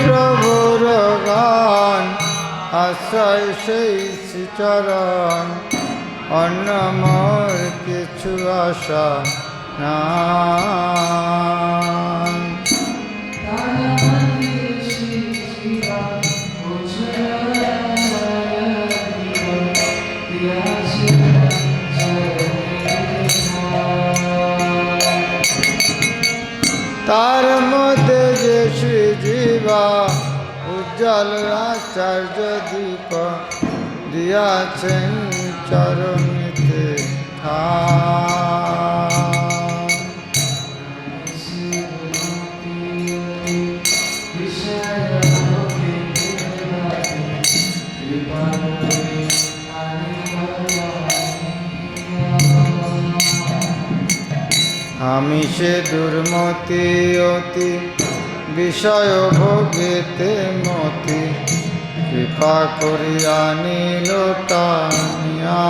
প্রভুর গান, আশ্রয় সেই শ্রীচরণ, অন্য মোর কিছু আশা নাই। তার মধ্যে যে শ্রী জীবা উজ্জ্বল আচার্য দীপ দিয়াছেন চরণেতে আমি সে দুর্মতি অতি বিষয় ভোগেতে মতি, কৃপা করিয়া নিল টানিয়া।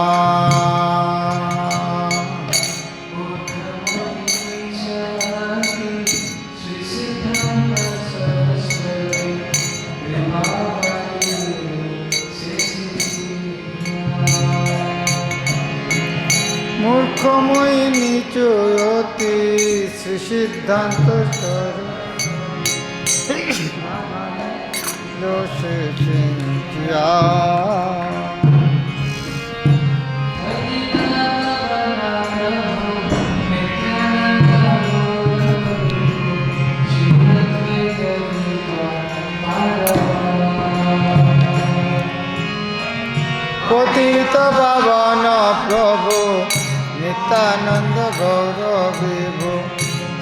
মূর্খময়ী নিচয়তি শ্রী সিদ্ধান্ত দোষে চিন্তিয়া। পতিত পাবন প্রভু নিত্যানন্দ গৌর বিভু,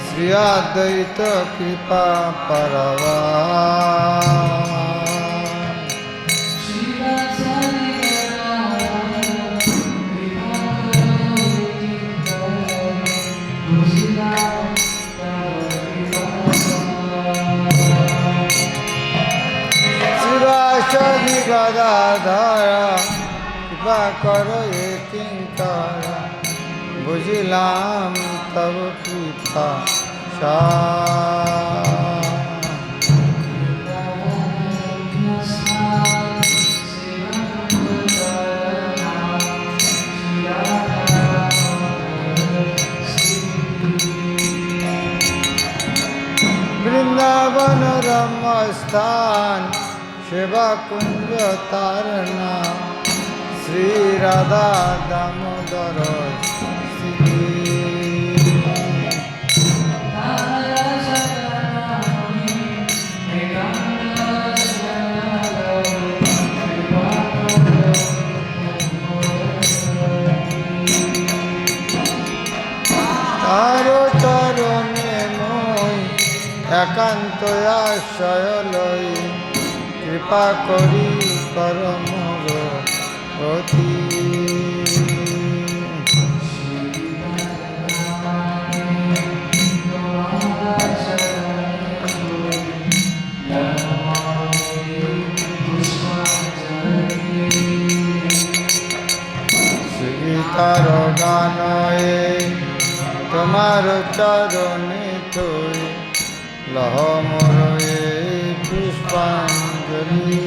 শ্রী অদ্বৈত কৃপা পারবা। শিবাসদি গদাধরা কৃপা কর এ কিঙ্কর, বুঝিলাম তব কৃপা বৃন্দাবন রমস্থান, সেবা কুঞ্জ তার নাম, শ্রী রাধা দামোদর তার চরণে মই একান্ত আশ্রয় লই, কৃপা করি কর মোর গতি। গীতার গান তোমার চরণে থই, লহ মোর পুষ্পাঞ্জলি।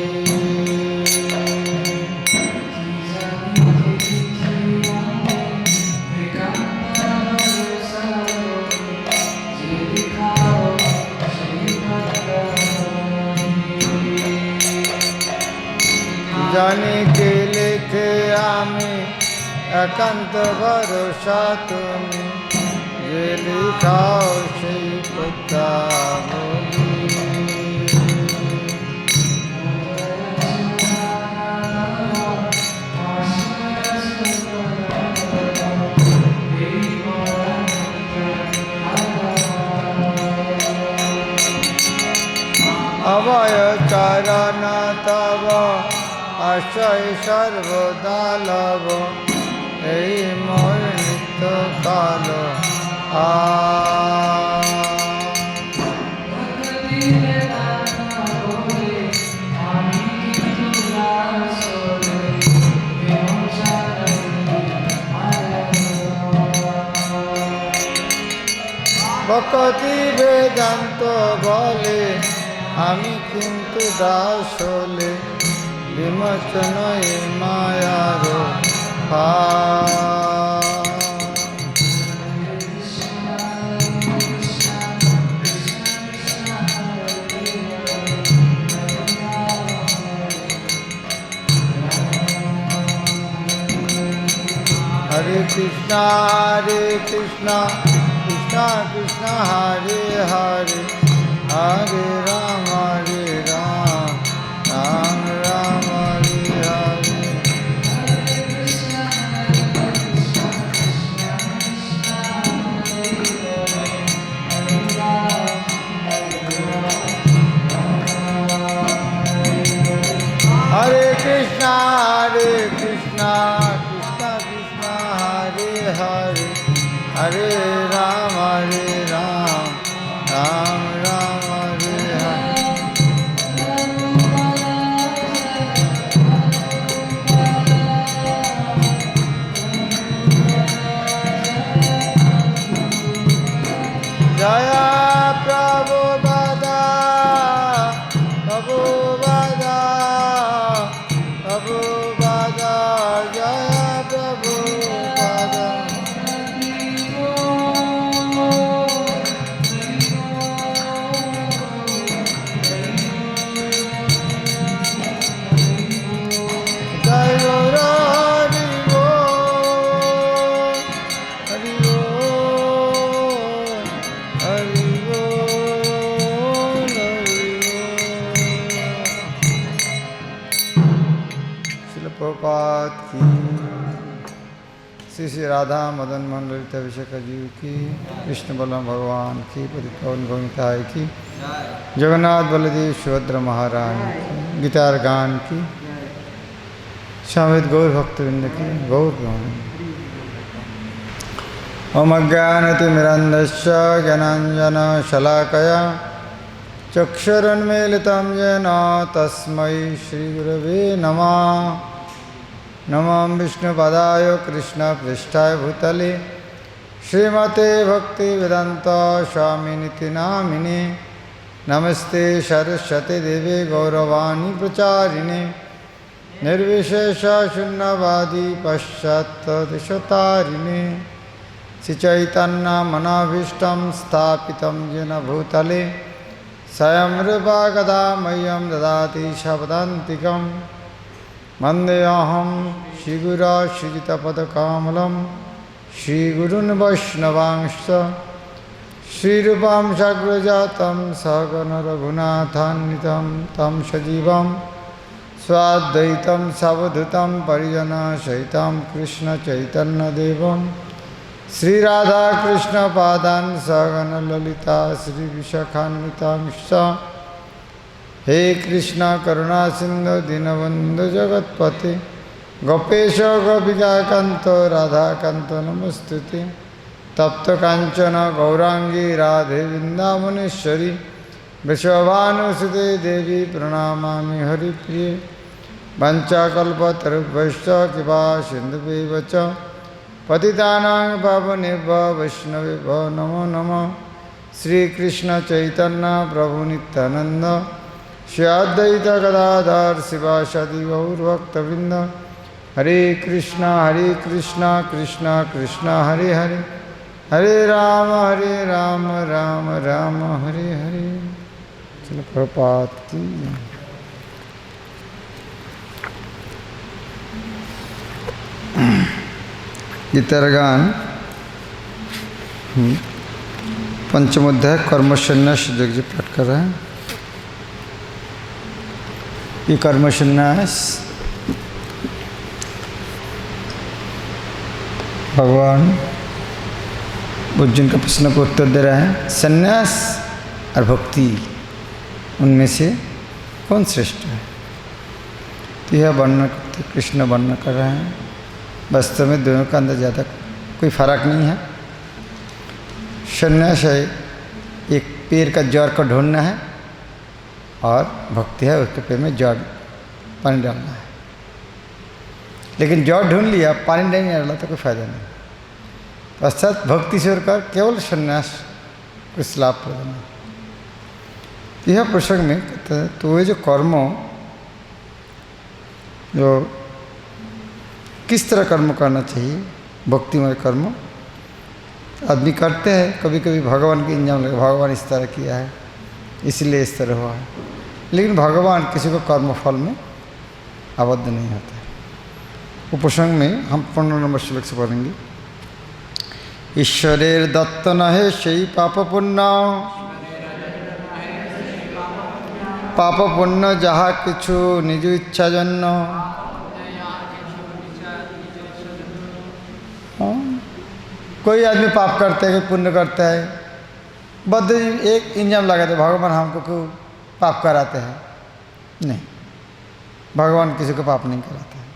জানি কে লেখে আমি একান্ত ভরসা তুমি, যে লিখাও সেই কথা বলি। অভয় চরণ তব আশ্রয় সর্বদা লব, এই মোর নিত্য কাল ভক্তি বেদান্ত বলে আমি কিন্তু দাস হলে বিমোচন এ মায়ার हरे कृष्णा कृष्ण कृष्ण हरे हरे हरे राम राम राम हरे हरे हरे कृष्णा कृष्ण हरे हरे हरे राम राम राम हरे हरे जय प्रभुपाद प्रभुपाद प्रभुपाद जय प्रभुपाद जय गौर हरि बोल हरि बोल श्रील प्रभुपाद की श्री श्री राधा मदन मोहन ललित अभिषेक जी की कृष्ण बलराम भगवान की पतित पावन गोविंदाय की जगन्नाथ बलदेव सुभद्रा महारानी की गीतार गान की समेत गौर भक्तवृंद की गौर ओम अज्ञानतिमिरन्धस्य ज्ञानाञ्जनशलाकया चक्षुरुन्मीलितं येन तस्मै श्रीगुरवे नमः नमः विष्णुपदाय कृष्णपृष्ठाय भूतले श्रीमते भक्तिवेदान्त स्वामिनिति नामिने नमस्ते सरस्वती देवे गौरवाणी प्रचारिणे निर्विशेष शून्यवादी पश्चात्तदेशतारिणे श्रीचैतन्य मनोभीष्टं स्थापितं येन भूतले स्वयं रूपा कदा मह्यं ददाति शपदान्तिकं वन्देऽहं श्रीगुरो श्रीयुतपदकमलं श्रीगुरून् वैष्णवांश्च श्रीरूपं साग्रजातं सहगण रघुनाथान्वितं तं सजीवं स्वाद्वैतं सावधूतं परिजनसहितं कृष्णचैतन्यदेवं श्रीराधाकृष्णपादान् सहगण ललिता श्रीविशाखान्वितांश्च हे कृष्ण करुणा सिंधु दीनबंधु जगत्पते गोपेश गोपिकाकांत राधाकांत नमस्तुते तप्त कांचन गौरांगी राधे वृंदावनेश्वरी विश्वभानुसुते देवी प्रणमामि हरिप्रिये वंचाकल्पतरुभ्यश्च कृपा सिन्धुभ्यैव च पतितानां पावनेभ्यो वैष्णवेभ्यो नमो नमः श्रीकृष्ण चैतन्य प्रभु नित्यानंद श्री अद्वैत गदाधर शिवासादि गौरभक्तवृंद हरे कृष्णा कृष्ण कृष्ण हरे हरे हरे राम राम राम हरे हरे। चलो प्रभात की गीतार गान पंचमोध्याय कर्म संन्यास जग जी पाठ कर रहे हैं। ये कर्म संन्यास भगवान अर्जुन का प्रश्न को उत्तर दे रहे हैं। संन्यास और भक्ति उनमें से कौन श्रेष्ठ है? तो यह वर्णन करते कृष्ण वर्णन कर रहे हैं। वास्तव में दोनों का अंदर ज़्यादा कोई फर्क नहीं है। संन्यास है एक पेड़ का जड़ को ढूंढना है और भक्ति है उसके पेड़ में जड़ पानी डालना है। लेकिन जड़ ढूंढ लिया पानी नहीं डाला तो कोई फायदा नहीं। पश्चात भक्ति से कर केवल संन्यास कुछ लाभ प्रदान। यह प्रसंग में कहते हैं तो ये जो कर्म जो किस तरह कर्म करना चाहिए, भक्तिमय कर्म आदमी करते हैं, कभी कभी भगवान के इंजाम लगे भगवान इस तरह किया है इसलिए इस तरह हुआ है, लेकिन भगवान किसी को कर्मफल में आबद्ध नहीं होता है। वो प्रसंग में हम 15 नंबर श्लोक से पढ़ेंगे। ईश्वरेर दत्त नहे सेई पाप पुण्य, पाप पुण्य जहा किछु निज इच्छा जन्य। कोई आदमी पाप करता है, कोई पुण्य करता है, बद्ध एक इंजाम लगाते भगवान हमको क्यों पाप कराते हैं, नहीं, भगवान किसी को पाप नहीं कराते हैं।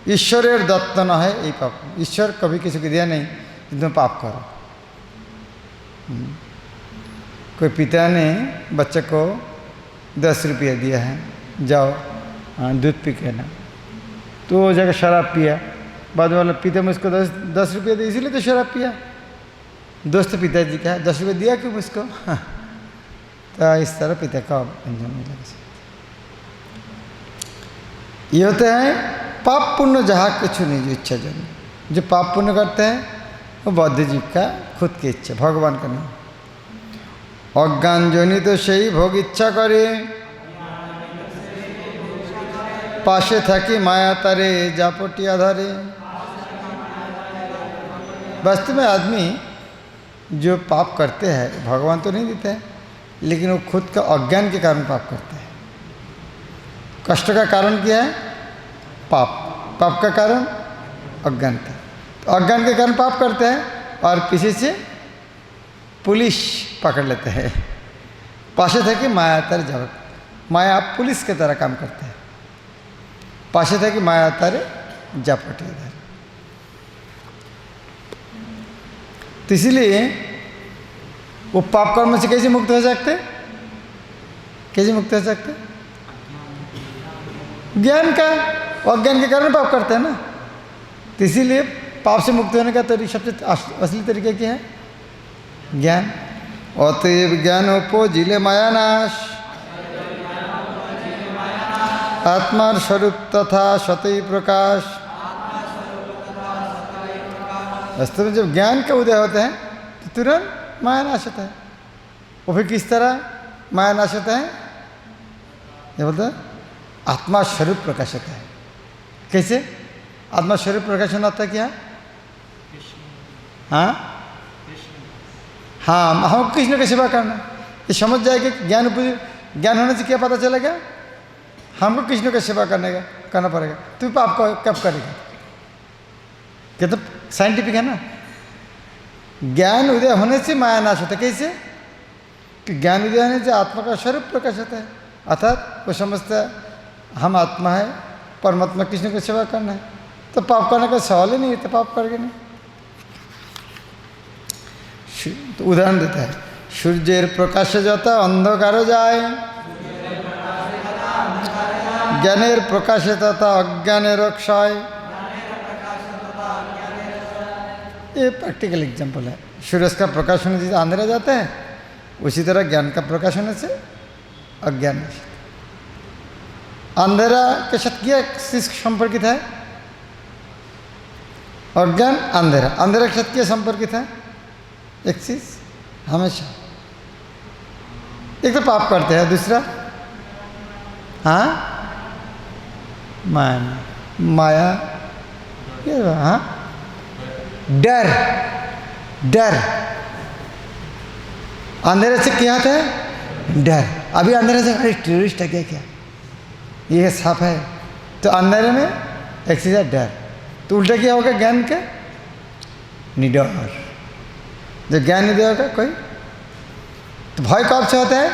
ईश्वरेर दत्त न है यही पाप, ईश्वर कभी किसी को दिया नहीं कि तुम पाप करो। कोई पिता ने बच्चे को 10 रुपया दिया है, जाओ दूध पी के ना, तो वो जगह शराब पिया, बाद वाला पिता मुझको 10 रुपया दिया इसीलिए तो शराब पिया। दोस्त पिताजी का 10 रुपया दिया क्यों मुझको? तो इस तरह पिता का अंजाम नहीं लगा सकता। ये होता है पाप पुण्य जहाँ कुछ नहीं, जो इच्छा जन, जो पाप पुण्य करते हैं वो बौद्ध जीव का खुद की इच्छा, भगवान का नहीं। अज्ञान जनित तो सही भोग इच्छा करे, पाशे थकी माया तारे जापटिया धरे। वास्तव में आदमी जो पाप करते हैं भगवान तो नहीं देते हैं, लेकिन वो खुद का अज्ञान के कारण पाप करते हैं। कष्ट का कारण क्या है? पाप। पाप का कारण अज्ञानता। तो अज्ञान के कारण पाप करते हैं और पीछे से पुलिस पकड़ लेते हैं। पाशे थे कि माया तारे जब, माया पुलिस की तरह काम करते हैं। पाशे थे कि माया तारे जापटे धरे। तो इसीलिए वो पाप कर्म से कैसे मुक्त हो सकते? कैसे मुक्त हो सकते? ज्ञान का, अज्ञान के कारण पाप करते हैं ना। तो इसीलिए पाप से मुक्त होने का तरीका, सबसे असली तरीका क्या है? ज्ञान। अतएव ज्ञान उपजिले माया नाश, आत्मा स्वरूप तथा सतई प्रकाश। वास्तव में जब ज्ञान का उदय होता है तो तुरंत माया नाश होता है। वो फिर किस तरह माया नाश होता है? ये बोलते हैं आत्मा स्वरूप प्रकाश होता है। कैसे आत्मा स्वरूप प्रकाशन होता है? क्या? हाँ हाँ, हमको कृष्ण की सेवा करना, ये समझ जाएगा। ज्ञान ज्ञान होने से क्या पता चलेगा? हमको कृष्ण की सेवा करना पड़ेगा। तू पाप कब करेगा? क्या तो साइंटिफिक है ना। ज्ञान उदय होने से माया नाश होता है। कैसे? कि ज्ञान उदय होने से आत्मा का स्वरूप प्रकाश होता है, अर्थात वो समझता है हम आत्मा है, परमात्मा कृष्ण की सेवा करना है, तो पाप करने का सवाल ही नहीं है, तो पाप करेंगे नहीं। तो उदाहरण देता है, सूर्येर प्रकाशे जाता अंधकार जाए, ज्ञानेर प्रकाशे तथा अज्ञानेर क्षय। ये प्रैक्टिकल एग्जाम्पल है। सूर्य का प्रकाश होने से अंधेरा जाता है, उसी तरह ज्ञान का प्रकाश होने से अज्ञान। अंधेरा के साथ क्या संपर्कित है? अज्ञान अंधेरा, अंधेरा के साथ क्या संपर्कित है? एक चीज हमेशा, एक तो पाप करते हैं, दूसरा हाँ माया, हाँ डर। डर अंधेरे से क्या आता है? डर। अभी अंधेरे से अरे टेररिस्ट है क्या, ये सांप है, तो अंधेरे में एक चीज है डर। तो उल्टा क्या होगा ज्ञान का? निडर। जब ज्ञान निडर होगा कोई, तो भय कब से होता है?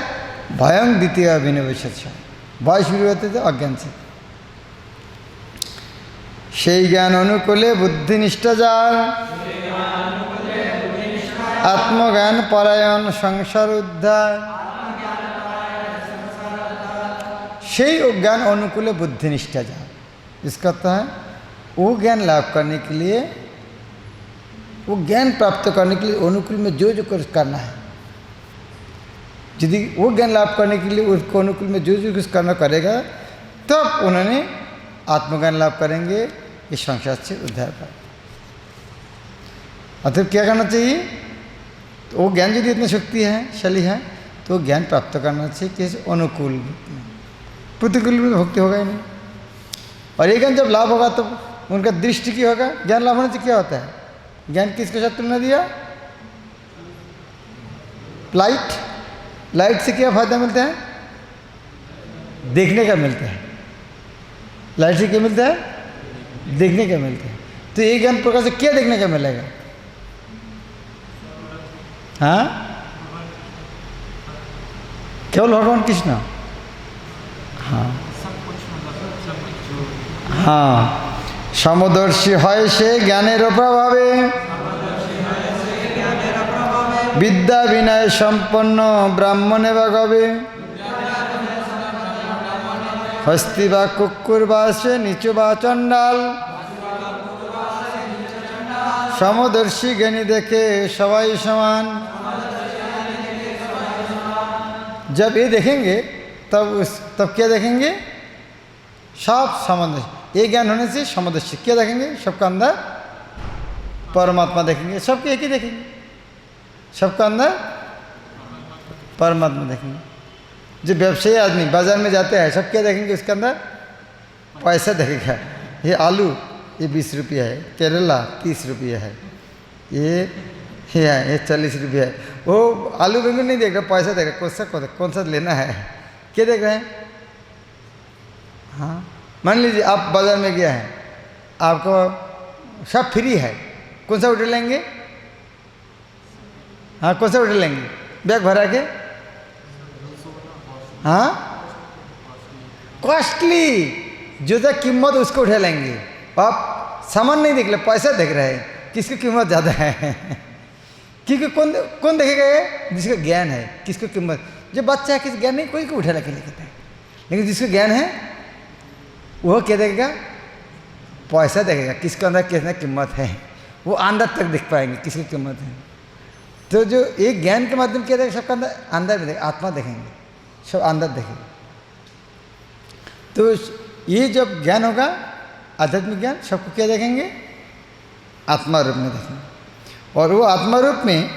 भयं द्वितीय अभिनिवेश। भय शुरू होते थे अज्ञान से। সেই জ্ঞান অনুকূলে বুদ্ধিনিষ্ঠ যার, आत्मज्ञान परायण संसार उद्धार। সেই ज्ञान अनुकूल बुद्धिनिष्ठा जाए, इसका अर्थ है वो ज्ञान लाभ करने के लिए, वो ज्ञान प्राप्त करने के लिए अनुकूल में जो जो कुछ करना है, यदि वो ज्ञान लाभ करने के लिए उसको अनुकूल में जो जो कुछ करना करेगा तब उन्होंने आत्मज्ञान लाभ करेंगे, इस संसार से उद्धार पाएंगे। अतः क्या करना चाहिए? तो वो ज्ञान यदि इतनी शक्ति है, शैली है, तो ज्ञान प्राप्त करना चाहिए किसी अनुकूल रूप में, प्रतिकूल में भक्ति होगा ही नहीं। और ये ज्ञान जब लाभ होगा तो उनका दृष्टि की होगा। ज्ञान लाभ होने से क्या होता है? ज्ञान किसके साथ तुलना दिया? लाइट। लाइट से क्या फायदा मिलता है? देखने का मिलता है। लाइट से क्या मिलता है? देखने का मिलता है। तो ये ज्ञान प्रकाश से क्या देखने का मिलेगा? हाँ, केवल भगवान कृष्ण। हाँ हाँ, समदर्शी है से ज्ञानेर प्रभावे, विद्या विनय सम्पन्न ब्राह्मणे वा गवे, हस्ती बा कुक्कुर बा से नीचु बा चंडाल, समदर्शी ज्ञानी देखे सबाई समान। जब ये देखेंगे तब क्या देखेंगे? सब समदर्शी। ये ज्ञान होने से समदर्शी क्या देखेंगे? सबका अंदर परमात्मा देखेंगे। सबके एक ही देखेंगे, सबका अंदर परमात्मा देखेंगे। जो व्यवसायी आदमी बाजार में जाते हैं, सब क्या देखेंगे? उसके अंदर पैसा देखेगा। ये आलू ये 20 रुपया है, केरला 30 रुपया है, ये 40 रुपया है। वो आलू बैंगन नहीं देख रहा, पैसा देख रहा, कौन सा लेना है, क्या देख रहे हैं? हाँ, मान लीजिए आप बाजार में गया है, आपको सब फ्री है, कौन सा होटल लेंगे? हाँ, कौन सा होटल लेंगे? बैग भरा के? हाँ, कॉस्टली जो था कीमत उसको उठा लेंगे। आप सामान नहीं देख रहे, पैसा देख रहे हैं, किसकी कीमत ज़्यादा है। क्योंकि कौन देखेगा? ये जिसका ज्ञान है, किसको कीमत। जो बच्चा है किसी ज्ञान नहीं, कोई को उठा लेके लेता है, लेकिन जिसको ज्ञान है वह क्या देखेगा? पैसा देखेगा, किसके अंदर कितना कीमत है, वो अंदर तक देख पाएंगे किसकी कीमत है। तो जो एक ज्ञान के माध्यम क्या देखेगा? सबका अंदर में देखेगा, आत्मा देखेंगे, सब अंदर देखेंगे। तो ये जब ज्ञान होगा, आध्यात्मिक ज्ञान, सबको क्या देखेंगे? आत्मा रूप में देखेंगे। और वो आत्मा रूप में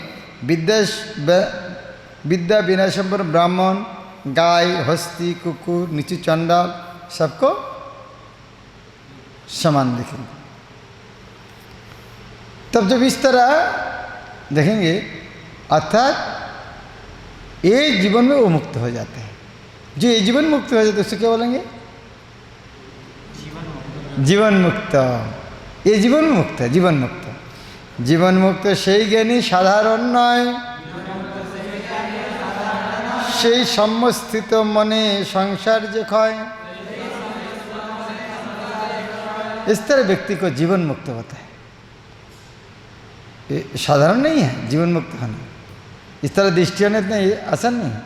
विद्या विनय संपन्न ब्राह्मण, गाय, हस्ती, कुकुर, नीचु चंडाल, सबको समान देखेंगे। तब जब इस तरह देखेंगे, अर्थात ये जीवन में वो मुक्त हो जाते हैं। जो ये जीवन मुक्त हो जाते हैं उससे क्या बोलेंगे? जीवन मुक्त। ये जीवन मुक्त है, जीवन मुक्त। जीवन मुक्त সেই জ্ঞানী সাধারণ নয়, সেই সম্মস্থিত মনে संसार যে ক্ষয়। इस तरह व्यक्ति को जीवन मुक्त होता है। ये साधारण नहीं है जीवन मुक्त होना, इस तरह दृष्टि होने इतना आसान नहीं है।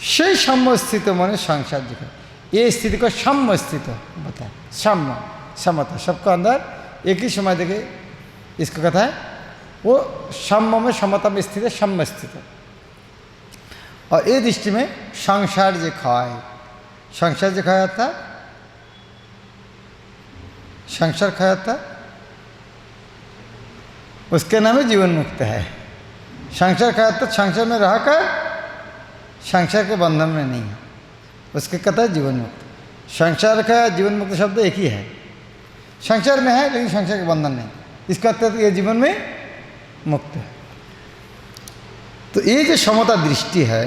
সেই সম্মস্থিত মনে संसार যে ক্ষয়, ये स्थिति को सम्मस्थित बताए। समता, सबका अंदर एक ही समय देखे, इसको कहता है वो सम्म में, समता में स्थित है, सम्म स्थित है। और ये दृष्टि में संसार जे खाए, संसार जे खाया था, संसार खाया था, उसके नाम में जीवन मुक्त है। संसार खाया था, संसार में रहकर संसार के बंधन में नहीं है, उसके कहता है जीवन मुक्त। संसार का जीवन मुक्त शब्द एक ही है, संसार में है लेकिन संसार के बंधन नहीं, इसका अर्थ ये जीवन में मुक्त है। तो ये जो समता दृष्टि है,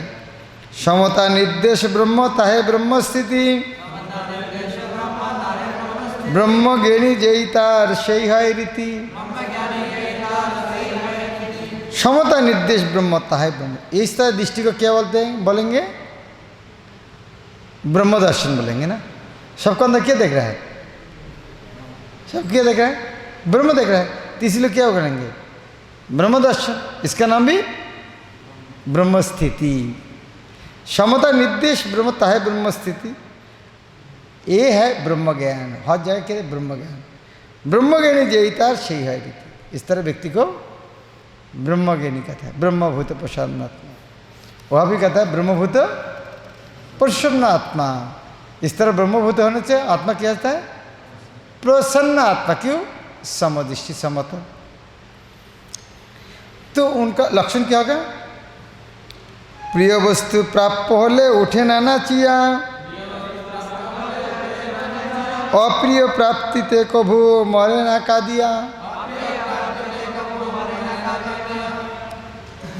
समता निर्देश ब्रह्म ताहे ब्रह्म स्थिति, ब्रह्म ज्ञानी जेई तार सेई है रीति। समता निर्देश ब्रह्म ताहे ब्रह्म, इस तरह दृष्टि को क्या बोलते हैं? बोलेंगे ब्रह्म दर्शन बोलेंगे ना। सबको अंदर क्या देख रहा है? सब क्या देख रहा है? ब्रह्म देख रहा है। तो इसलिए क्या करेंगे? ब्रह्म दर्शन, इसका नाम भी ब्रह्म स्थिति। समता निर्देश ब्रह्मता है ब्रह्म स्थिति, ये है ब्रह्म ज्ञान। हर जगह के ब्रह्म ज्ञान, ब्रह्म ज्ञानी जयितार सही है रीति। इस तरह व्यक्ति को ब्रह्म ज्ञानी कहता है, ब्रह्मभूत प्रसादात्मा। वह भी कहता है ब्रह्मभूत प्रसन्न आत्मा। इस तरह ब्रह्मभूत होने से आत्मा क्या होता है? प्रसन्न आत्मा। क्यों? समदृष्टि, समत। तो उनका लक्षण क्या होगा? प्रिय वस्तु प्राप्त होले उठे ना नाचिया, अप्रिय प्राप्ति ते कभू मरे ना का दिया।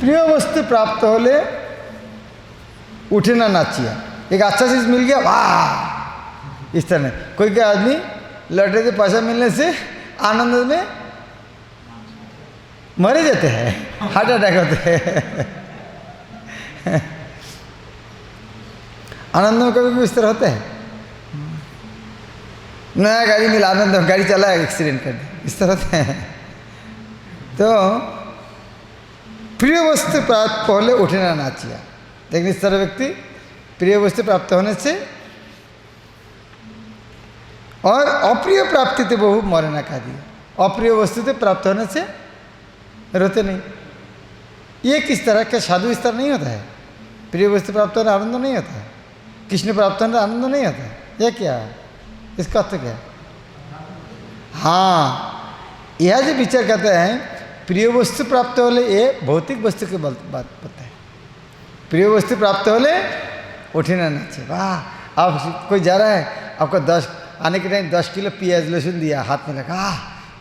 प्रिय वस्तु प्राप्त होले उठे ना नाचिया। एक अच्छा चीज मिल गया, वाह, इस तरह। कोई क्या आदमी लौटे से पैसा मिलने से आनंद में मरे जाते हैं, हार्ट अटैक होते हैं। आनंद में कभी भी इस तरह होता है। नया गाड़ी मिला, आनंद में गाड़ी चला, एक्सीडेंट कर दिया, इस तरह होते हैं। तो प्रिय वस्तु प्राप्त पहले उठना ना चाहिए। लेकिन इस तरह व्यक्ति प्रिय वस्तु प्राप्त होने से और अप्रिय प्राप्ति तो बहु मरे ना खा दिया। अप्रिय वस्तु से प्राप्त होने से रोते नहीं। ये किस तरह का? साधु इस तरह नहीं होता है। प्रिय वस्तु प्राप्त होने आनंद नहीं होता है, कृष्ण प्राप्त होने आनंद नहीं होता है। यह क्या है? इसका अर्थ क्या है? हाँ, यह जो विचार करते हैं प्रिय वस्तु प्राप्त होले, ये भौतिक वस्तु की बात पता है। प्रिय वस्तु प्राप्त होले उठना नहीं चाहिए। वाह, आप कोई जा रहा है, आपको 10 आने के टाइम 10 किलो प्याज लहसुन दिया, हाथ में लगा,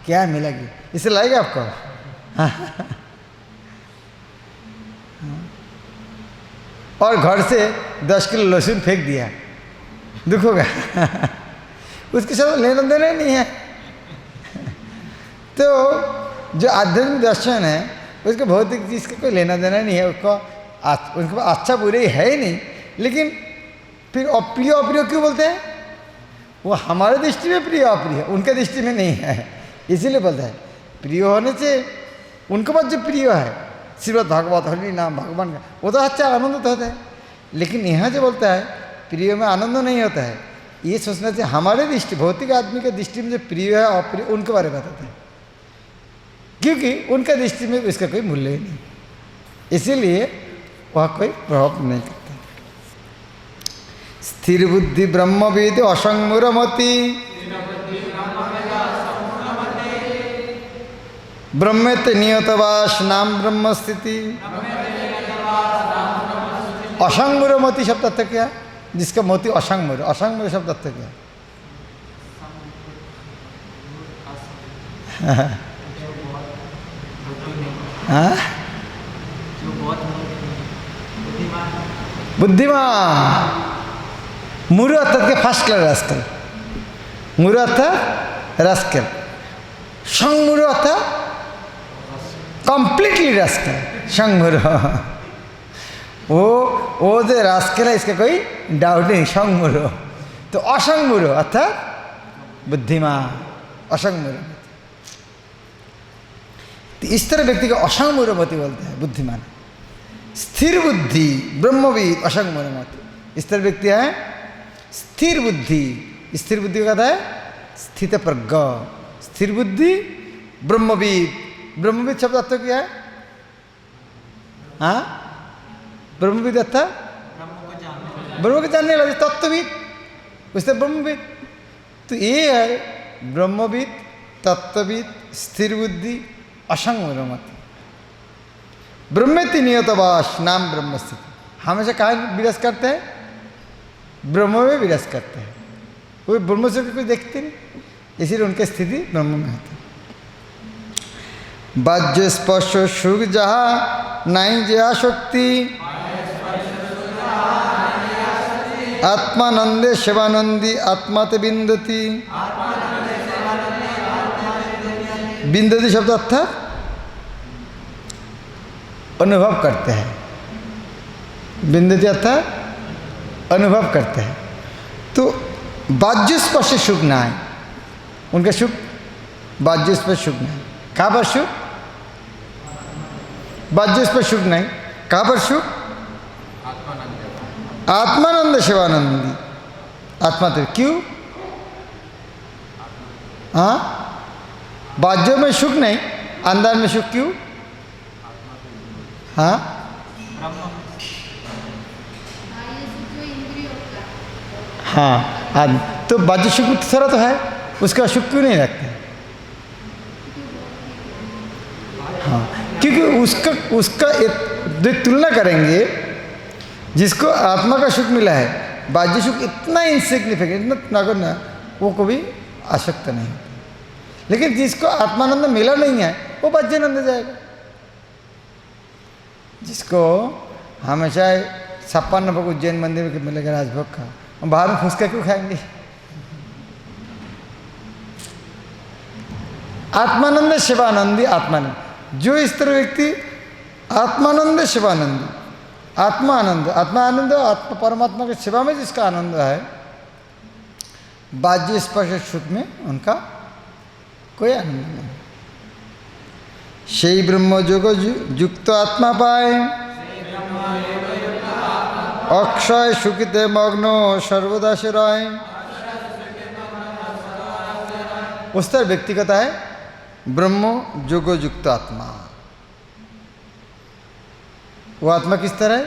क्या मिलेगी, इसे लाएगा आपको? और घर से 10 किलो लहसुन फेंक दिया, दुख होगा? उसके साथ लेना देना ही नहीं है। तो जो आध्यात्मिक दर्शन है उसको भौतिक चीज़ का कोई लेना देना नहीं है। उसको उनके पास अच्छा बुरे है ही नहीं। लेकिन फिर अप्रिय अप्रिय क्यों बोलते हैं? वो हमारे दृष्टि में प्रिय अप्रिय, उनके दृष्टि में नहीं है, इसीलिए बोलता है। प्रिय होने से उनके पास जो प्रिय है, श्रीमद् भागवत हरि नाम भगवान का, वो तो अच्छा आनंद होता है। लेकिन यहाँ जो बोलता है प्रिय में आनंद नहीं होता है, ये सोचना चाहिए हमारे दृष्टि, भौतिक आदमी के दृष्टि में जो प्रिय है अप्रिय, उनके बारे में बताते हैं। क्योंकि उनका दृष्टि में इसका कोई मूल्य ही नहीं, इसीलिए वह कोई प्रभाव नहीं करता। स्थिर बुद्धि ब्रह्मविद असंगमति, ब्रह्मेत नियतवास नाम ब्रह्म स्थिति। असंगमति शब्द अर्थ क्या? जिसका मोती असंगमुर, असंगमुर शब्द अर्थ क्या? बुद्धिमान। मुरु अर्थात के फर्स्ट क्लास रास्कल, मुरु अर्थात रास्कल, संगमुरु अर्थात कंप्लीटली रास्कल, संगमुरु। वो जो रास्कल है इसका कोई डाउट नहीं, संगमुरु। तो असंगमुरु अर्थात बुद्धिमान, असंगमुरु। तो इस तरह व्यक्ति को असंगमुरमति बोलते हैं, बुद्धिमान। स्थिर बुद्धि ब्रह्मविद असंगमुरमति, इस तरह व्यक्ति है स्थिर बुद्धि। स्थिर बुद्धि का कहता है स्थित प्रज्ञ, स्थिर बुद्धि ब्रह्मविद। ब्रह्मविद शब्द अर्थ क्या है? हाँ, ब्रह्मविद अर्थ ब्रह्म को जानने वाले, तत्वविद, उससे ब्रह्मविद। तो ये है ब्रह्मविद, तत्वविद, स्थिर बुद्धि, असंगमति। ब्रह्मेति नियतवास नाम ब्रह्म स्थिति। हमेशा कहाँ विराज करते हैं? ब्रह्म में विराज करते हैं। वो ब्रह्म से कोई देखते नहीं, इसीलिए उनकी स्थिति ब्रह्म में होती है। बाह्य स्पर्श सुख जहाँ नहीं जया शक्ति, आत्मानंदे शिवानंदी आत्माते बिंदती। बिंदती शब्द अर्थात अनुभव करते हैं। बिंदती अर्थात अनुभव करते हैं। तो बाह्य स्पर्श सुख ना है उनका, सुख बाह्य स्पर्श सुख नहीं। कहाँ पर सुख? बाह्य स्पर्श सुख नहीं। कहाँ पर सुख? आत्मानंद शिवानंदी, आत्मा तो क्यों? हाँ, बाह्य में सुख नहीं, अंदर में सुख क्यों? हाँ, हाँ, तो बाह्य सुख में थोड़ा तो है, उसका सुख क्यों नहीं रखते? हाँ, क्योंकि उसका जो तुलना करेंगे, जिसको आत्मा का सुख मिला है, बाह्य सुख इतना इनसिग्निफिकेंट, इतना ना, वो कभी आसक्त नहीं। लेकिन जिसको आत्मानंद मिला नहीं है, वो बाह्यानंद जाएगा। जिसको हमेशा 56 भोग उज्जैन मंदिर में मिलेगा राजभोग का, हम बाहर में फुसका क्यों खाएंगे? आत्मानंद शिवानंदी आत्मानंद, जो इस तरह व्यक्ति आत्मानंद शिवानंदी, आत्मा आनंद, आत्मा आनंद, आत्मा परमात्मा के सेवा में जिसका आनंद है, बाह्य स्पर्श सुख में उनका कोई आनंद नहीं। সেই ব্রহ্মযোগ যুক্ত আত্মা পায়, অক্ষয় সুখিতে মগ্ন सर्वदा से रहे। उस तरह व्यक्ति कहता है ब्रह्म जोग युक्त आत्मा। वो आत्मा किस तरह है?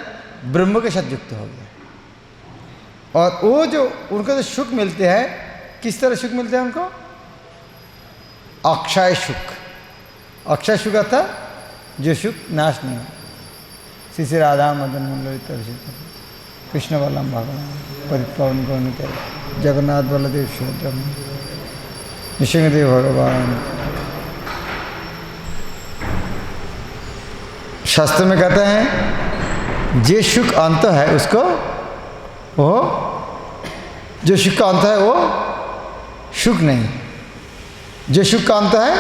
ब्रह्म के साथ युक्त हो गया। और वो जो उनको जो सुख मिलते हैं, किस तरह सुख मिलते हैं उनको? अक्षय सुख। अक्षय सुख था जो सुख नाश नहीं हो। श्री श्री राधा मदन मंडलित कृष्ण बलराम भगवान परिपावन गौनित जगन्नाथ बलदेव सुभद्रा नृसिंहदेव भगवान। शास्त्र में कहते हैं जे सुख अंत है उसको, वो जो सुख का अंत है वो सुख नहीं, जो सुख का अंत है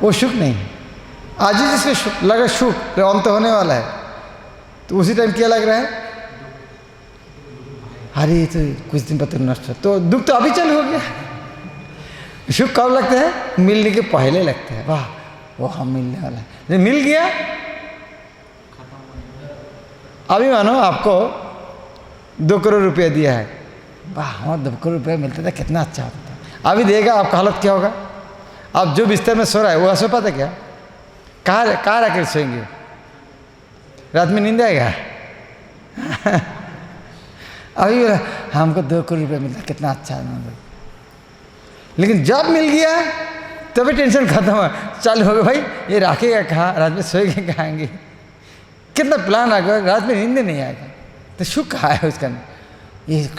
वो सुख नहीं। आज ही जिसको लगा सुख अंत होने वाला है, तो उसी टाइम क्या लग रहा है? अरे तो कुछ दिन पता नष्ट, तो दुख तो अभी चालू हो गया। सुख कब लगता है? मिलने के पहले लगता है, वाह वो हम मिलने वाला है। जब मिल गया, अभी मानो आपको 2 करोड़ रुपया दिया है, वाह हमारा 2 करोड़ रुपया मिलता था, कितना अच्छा होता था। अभी देगा, आपका हालत क्या होगा? आप जो बिस्तर में सो रहा है वो सो पाता क्या? कहाँ रख सोएंगे? रात में नींद आएगा? अभी हमको 2 करोड़ रुपया मिलता, कितना अच्छा है। लेकिन जब मिल गया तभी टेंशन खत्म है, चालू हो गया, भाई ये रखेगा कहाँ, रात में सोएंगे कहाँगे, कितना प्लान आ गया, रात में नींद नहीं आएगा। तो सुख कहाँ है उसका? ये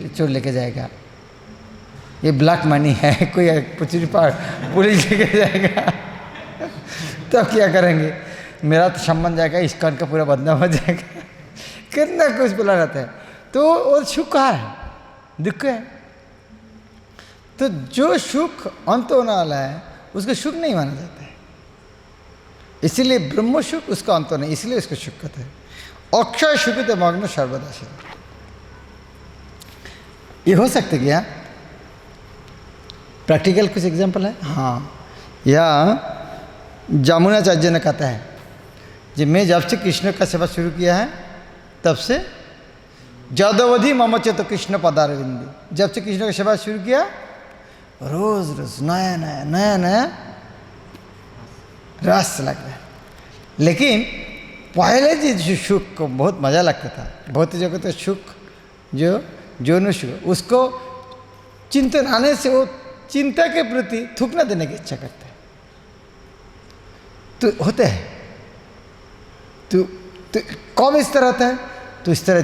चोर लेके जाएगा, ये ब्लैक मनी है, कोई पुलिस लेके जाएगा, तब क्या करेंगे? मेरा तो सम्मान जाएगा, इस्कॉन का पूरा बदनाम हो जाएगा, कितना कुछ बुला रहता है। तो वो सुख कहाँ है? दुख है। तो जो सुख अंत होने वाला है उसको सुख नहीं माना जाता है। इसीलिए ब्रह्म सुख उसका अंत नहीं, इसलिए उसको सुख कहते हैं। अक्षय सुख तो मग्न सर्वदा से। ये हो सकते क्या? प्रैक्टिकल कुछ एग्जाम्पल है? हाँ, या जामुनाचार्य ने कहता है कि मैं जब से कृष्ण का सेवा शुरू किया है तब से जदवधि मम चेत कृष्ण पदारविंदी, जब से कृष्ण का सेवा शुरू किया रोज रोज नया रस लग रहा है। लेकिन पहले जो सुख को बहुत मज़ा लगता था, भौतिक जगत का सुख जो न सुख, उसको चिंतन आने से वो चिंता के प्रति थूकना देने की इच्छा करता है। तो होता है तो कौन इस तरह होता है? तो इस तरह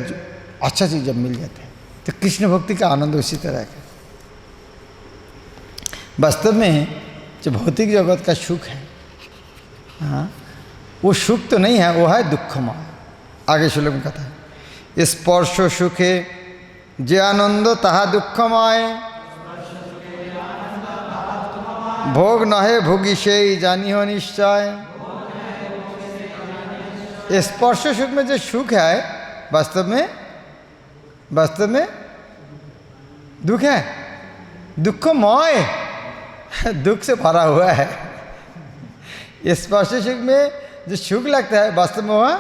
अच्छा चीज जब मिल जाता है तो कृष्ण भक्ति का आनंद उसी तरह का। वास्तव में जो भौतिक जगत का सुख है, हाँ, वो सुख तो नहीं है, वो है दुखमय। आगे श्लोक में कहता है स्पर्श सुखे जे आनंद ताहा दुखमय, भोग नहे भोगी से जानी हो निश्चय। स्पर्श सुख में जो सुख है वास्तव में दुख है, दुखमय, दुख से भरा हुआ है। स्पर्श सुख में जो सुख लगता है वास्तव में हुआ,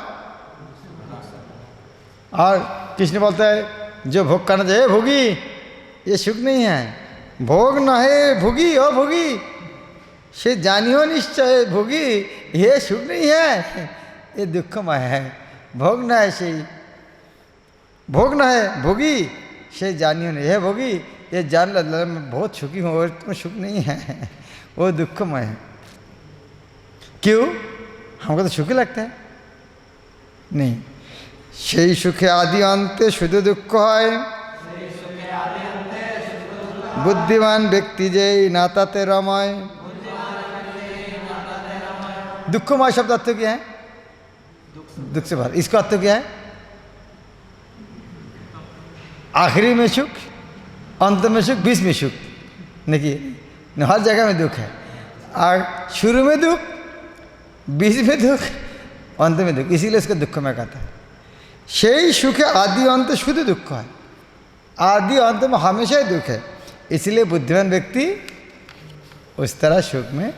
और कृष्ण बोलता है जो भोग करना चाहिए भोगी, ये सुख नहीं है। भोग न है भोगी और भोगी से जानी हो निश्चय, भोगी ये सुख नहीं है, ये दुखमय है। भोग न है से भोग न है भोगी से जानियो नहीं। हे भोगी, ये जान लो मैं बहुत सुखी हूँ और तुम सुख नहीं है, वो दुखमय है। क्यों? हमको तो सुखी लगता है नहीं। সেই সুখে আদি অন্তে শুধু দুঃখ হয়, বুদ্ধিমান ব্যক্তি যেই না তাতে রময়। दुखमय शब्द अर्थ क्या है? दुख से भरा। इसका अर्थ क्या है? आखिरी में सुख, अंत में सुख, बीच में सुख। देखिए हर जगह में दुख है, और शुरू में दुख, बीच में दुख, अंत में दुख, इसीलिए इसको दुखमय कहता है। সেই সুখে आदि अंत शुद्ध दुख है, आदि अंत में हमेशा ही दुख है। इसलिए बुद्धिमान व्यक्ति उस तरह सुख में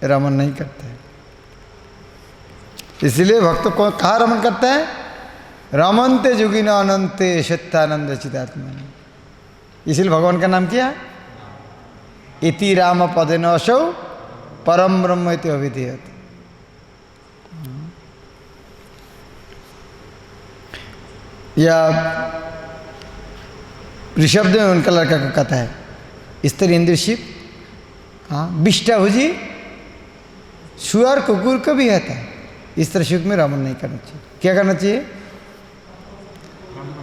रमन नहीं करता है। इसलिए भक्त को कहाँ रमन करता है? रमनते जुगिन अनंते सत्यानंद चिदात्मा। इसलिए भगवान का नाम क्या? इति राम पदेन असौ परम ब्रह्म इति अभिधीयते। या ऋषभ में उनका लड़का को कहता है स्त्री इंद्र शिव, हाँ बिष्टाभुजी सुअर कुकुर को भी आता है। इस तरह सुख में रमन नहीं करना चाहिए। क्या करना चाहिए?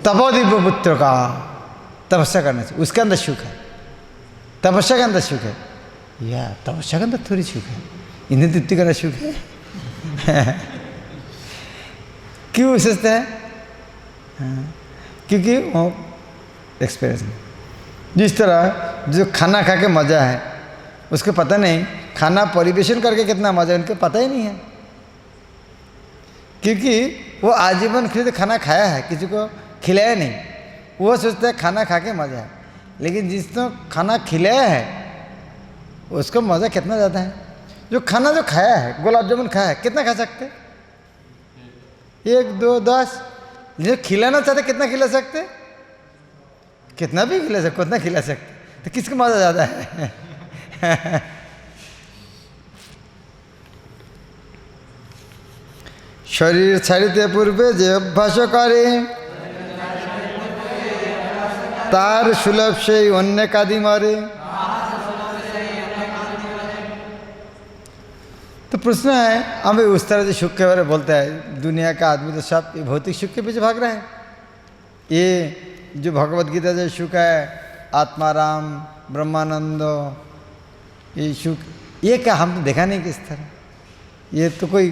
तपोदिव्य पुत्र का तपस्या करना चाहिए, उसके अंदर सुख है, तपस्या के अंदर सुख है। या तपस्या के अंदर थोड़ी सुख है, इंद्र तृप्ति का सुख है। क्यों सोचते हैं? क्योंकि वो एक्सपीरियंस है। जिस तरह जो खाना खा के मज़ा है उसको पता नहीं खाना परिवेशन करके कितना मज़ा है, उनको पता ही नहीं है। क्योंकि वो आजीवन खुद खाना खाया है, किसी को खिलाया नहीं। वो सोचता है खाना खा के मज़ा है, लेकिन जिसने खाना खिलाया है उसको मज़ा कितना ज़्यादा है। जो खाना जो खाया है, गुलाब जामुन खाया है, कितना खा सकते? 1, 2, 10। जो खिलाना चाहते कितना खिला सकते? कितना भी खिला सकते, कितना खिला सकते। तो किसको मज़ा ज़्यादा है? शरीर ছাড়িতে পূর্বে যে অভ্যাস করে তার সুলভ সেই অন্য কাদি মরে। तो प्रश्न है, हमें उस तरह से सुख के बारे में बोलता है। दुनिया का आदमी तो सब भौतिक सुख के पीछे भाग रहा है। ये जो भगवत गीता जो सुख है, आत्माराम, ब्रह्मानंद, ये सुख, ये क्या हम तो देखा नहीं किस तरह। ये तो कोई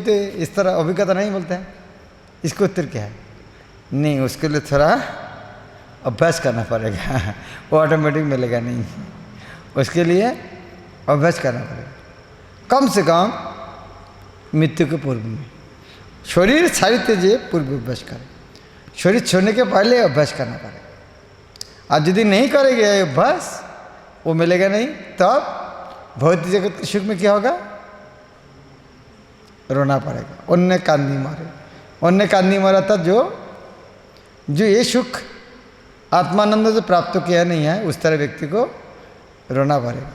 तो इस तरह अभिज्ञता नहीं बोलता है। इसको उत्तर क्या है? नहीं, उसके लिए थोड़ा अभ्यास करना पड़ेगा, वो ऑटोमेटिक मिलेगा नहीं। उसके लिए अभ्यास करना पड़ेगा, कम से कम मृत्यु के पूर्व में। शरीर छाड़ते जे पूर्व अभ्यास करें, शरीर छोड़ने के पहले अभ्यास करना पड़ेगा। आज यदि नहीं करेंगे अभ्यास, वो मिलेगा नहीं। तब भौतिक जगत के सुख में क्या होगा? रोना पड़ेगा। अन्य कांदी मारे, अन्य कांदी मारा था जो ये सुख आत्मानंद जो प्राप्त किया नहीं है, उस तरह व्यक्ति को रोना पड़ेगा।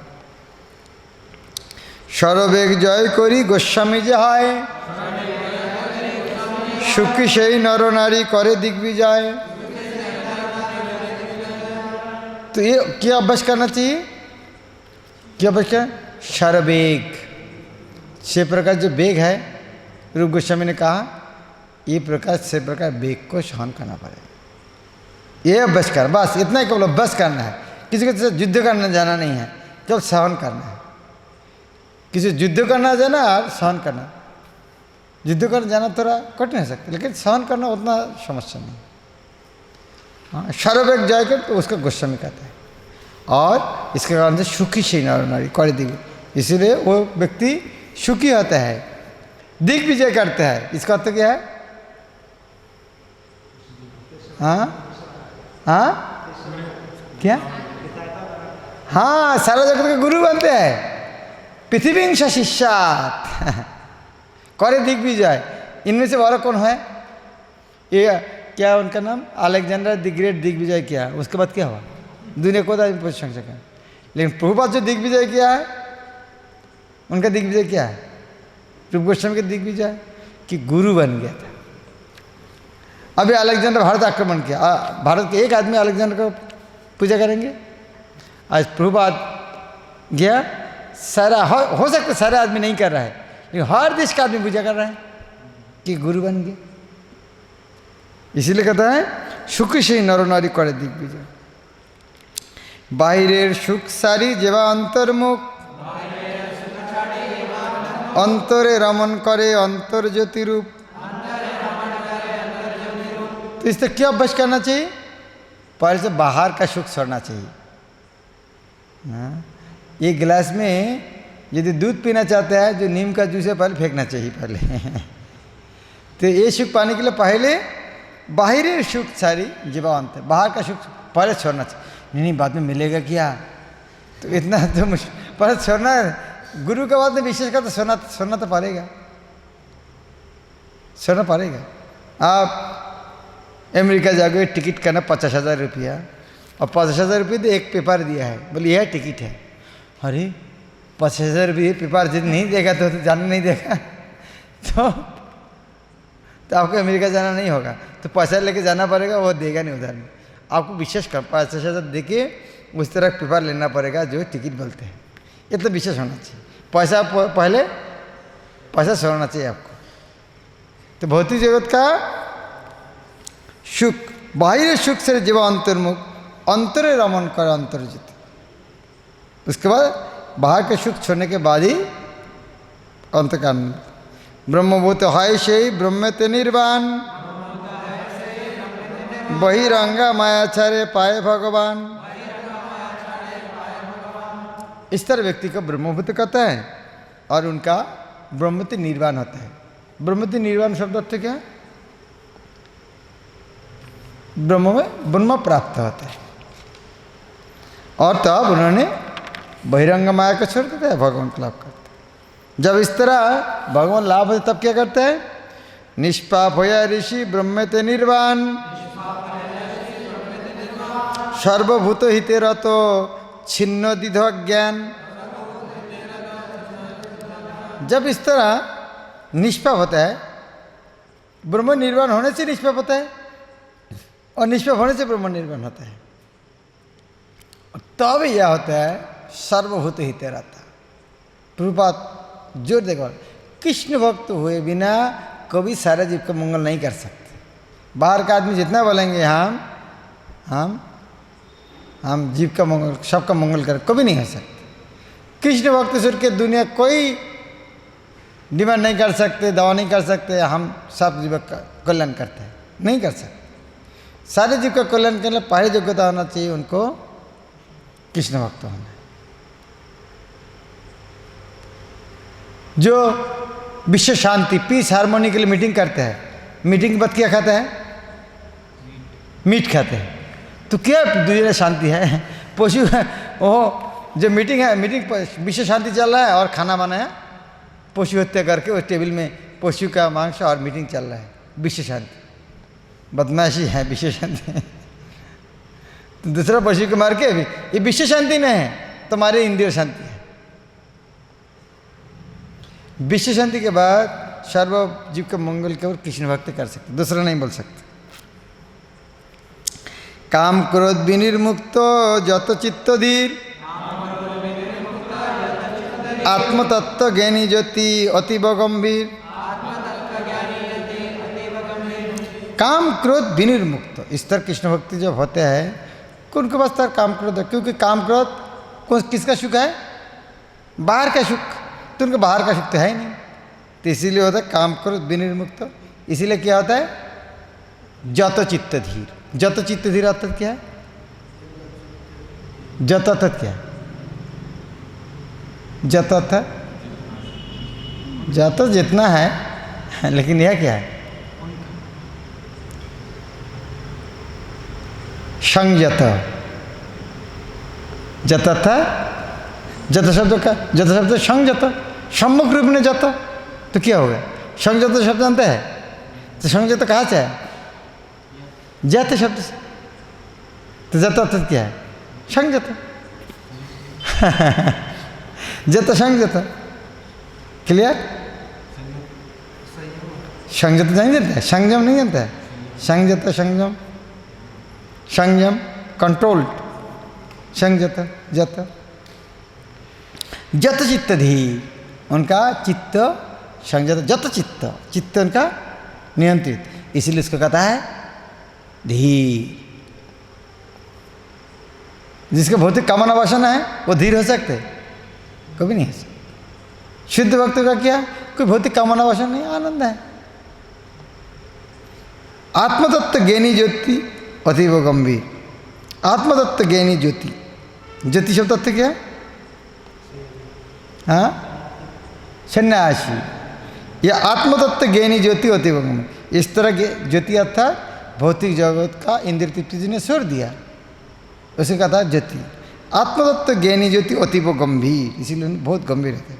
সরবেগ জয় করি গোস্বামী যে হয়, সুখী সেই নরনারী করে दिग्विजय। तो ये क्या अभ्यास करना चाहिए? क्या अभ्यास करना? शरवेग से प्रकार जो वेग है, रूप गोस्वामी ने कहा, ये प्रकार से प्रकार वेग को सहन करना पड़ेगा। ये अभ्यास कर, बस इतना ही केवल अभ्यास करना है। किसी को युद्ध करने जाना नहीं है, केवल सहन करना है। किसी युद्ध करना जाना और सहन करना, युद्ध करने जाना थोड़ा कठिन हो सकता है, लेकिन सहन करना उतना समस्या नहीं। हाँ, शरवेग जय कर तो उसका गोस्वामी कहता है। और इसके कारण से सुखी से नर नारी कर दिव्य, इसीलिए वो व्यक्ति सुखी होता है, दिग्विजय करता है। इसका अर्थ क्या है? हाँ हाँ क्या? हाँ, सारा जगत के गुरु बनते हैं। पृथ्वींश शिष्यात करे दिग्विजय। इनमें से बड़ा कौन है? ये क्या उनका नाम? अलेक्जेंडर द ग्रेट दिग्विजय किया। उसके बाद क्या हुआ? दुनिया को पूछ सके। लेकिन प्रभुपाद जो दिग्विजय किया है, उनका दिग्विजय क्या है? रूप गोस्वामी का दिग्विजय कि गुरु बन गया था। अभी अलेक्जेंडर भारत आक्रमण किया, भारत के एक आदमी अलेक्जेंडर को पूजा करेंगे? आज प्रभुपाद गया, सारा हो सकता है सारे आदमी नहीं कर रहा है, लेकिन हर देश का आदमी पूजा कर रहा है कि गुरु बन गए। इसीलिए कहता है सुख से नर नारी करे दिग्विजय, बाहिरेर सुख सारी जेवा अंतर्मुख, अंतरे रमन करे अंतर ज्योति रूप। तो इससे क्या अभ्यास करना चाहिए? पहले से बाहर का सुख छोड़ना चाहिए। एक गिलास में यदि दूध पीना चाहता है, जो नीम का जूस है पहले फेंकना चाहिए पहले। तो ये सुख पाने के लिए पहले बाहरी सुख सारी जीवांत है, बाहर का सुख पहले छोड़ना चाहिए। नहीं बाद में मिलेगा क्या, तो इतना तो मुश्किल, पहले छोड़ना है। गुरु के बाद में विशेष कर तो छोड़ना तो पड़ेगा, छोड़ना पड़ेगा। आप अमेरिका जाओगे, टिकट करना 50,000 रुपया, और 50,000 रुपये तो एक पेपर दिया है, बोले यह टिकट है। अरे 50,000 रुपये पेपर जिन नहीं देगा तो जाने नहीं देगा, तो आपको अमेरिका जाना नहीं होगा, तो पैसा लेके जाना पड़ेगा, वो देगा नहीं उधर में। आपको विशेष कर 50,000 देके उस तरह पेपर लेना पड़ेगा जो टिकट बोलते हैं। ये तो विशेष होना चाहिए। पैसा पहले पैसा छोड़ना चाहिए आपको। तो भौतिक जगत का सुख, बाहरी सुख से जीव अंतर्मुख, अंतरे रमन कर अंतर्जित। उसके बाद बाहर के सुख छोड़ने के बाद ही अंत का ब्रह्मभूत है से ब्रह्मते निर्वाण, बहिरंगा माया छारे पाए भगवान। इस तरह व्यक्ति को ब्रह्मभूत कहता है और उनका ब्रह्मति निर्वाण होता है। ब्रह्मति निर्वाण शब्द अर्थ क्या है? ब्रह्म में ब्रह्म प्राप्त होता है, और तब उन्होंने बहिरंग माया को छोड़ देता है, भगवान को लाभ करता है। जब इस तरह भगवान लाभ होता है तब क्या करते हैं? निष्पाप होया ऋषि ब्रह्मते निर्वाण, सर्वभूत हिते रतो छिन्न दिध ज्ञान। जब इस तरह निष्पाप होता है, ब्रह्म निर्वाण होने से निष्पाप होता है, और निष्पाप होने से ब्रह्म निर्वाण होता है। तब यह होता है सर्वभूत हिते रहता। प्रभुपाद जोर देखो, कृष्ण भक्त हुए बिना कभी सारे जीव का मंगल नहीं कर सकते। बाहर का आदमी जितना बोलेंगे हम जीव का मंगल, सबका मंगल करें, कभी नहीं हो सकते। कृष्ण भक्त सुर के दुनिया कोई डिमांड नहीं कर सकते, दवा नहीं कर सकते, हम सब जीव का कल्याण करते हैं, नहीं कर सकते। सारे जीव का कल्याण के लिए पहली योग्यता होना चाहिए उनको कृष्ण भक्त होना। जो विश्व शांति पीस हार्मोनी के लिए मीटिंग करते हैं, मीटिंग के बाद क्या खाते हैं? मीट खाते हैं। तो क्या दुनिया शांति है? पशु वो जो मीटिंग है, मीटिंग विश्व शांति चल रहा है और खाना बना है, पशु हत्या करके उस टेबल में पशु का मांस और मीटिंग चल रहा है। विश्व शांति बदमाशी है, विश्व शांति। तो दूसरा पशु को मार के भी ये विश्व शांति नहीं है, तुम्हारे इंद्रिय शांति है। विश्व शांति के बाद सर्व जीव का मंगल केवल कृष्ण भक्त कर सकते, दूसरा नहीं बोल सकते। काम क्रोध विनिर्मुक्त जत चित्त धीर, आत्मतत्व ज्ञानी ज्योति अतीव गंभीर। काम क्रोध विनिर्मुक्त, इस तरह कृष्ण भक्ति जब होते हैं उनके पास तरह काम क्रोध है, क्योंकि काम क्रोध किसका सुख है? बाहर का सुख, तो उनका बाहर का सुख तो है ही नहीं। तो इसीलिए होता है काम क्रोध विनिर्मुक्त। इसीलिए क्या होता है? जत चित्त धीर। जत चित्त धीर अर्थात क्या है? जत अर्थात क्या है? जत अर्थात जत जितना है, लेकिन यह क्या है? संयत। जत था, जत शब्द का, जत शब्द संयत, सम्मुख रूप में जत, तो क्या होगा? संयत शब्द जानते हैं? तो संयत कहाँ से है? जत शब्द से। तो जत अर्थात क्या है? संयत। जत संयत, क्लियर? संयत नहीं जानते हैं, संयम नहीं जानते हैं। संयत संयम, संयम कंट्रोल्ड, संयत जत, जत चित्त धीर, उनका चित्त संयत, जत चित्त, चित्त उनका नियंत्रित, इसीलिए उसको कहता है धीर। जिसके भौतिक कामना वासना है वो धीर हो सकते? कभी नहीं हो सकते। शुद्ध भक्त का क्या, कोई भौतिक कामना वासना नहीं, आनंद है। आत्मतत्व ज्ञानी ज्योति अतीव गंभीर, आत्मतत्व ज्ञानी ज्योति, ज्योति शब्द तत्व क्या? हाँ, सन्यासी। यह आत्मतत्व ज्ञानी ज्योति अतीव गंभीर, इस तरह के ज्योति अर्थात भौतिक जगत का इंद्रिय तृप्ति जी ने छोड़ दिया, उसे कहता है ज्योति। आत्मतत्व ज्ञानी ज्योति अतीव गंभीर, इसीलिए बहुत गंभीर है।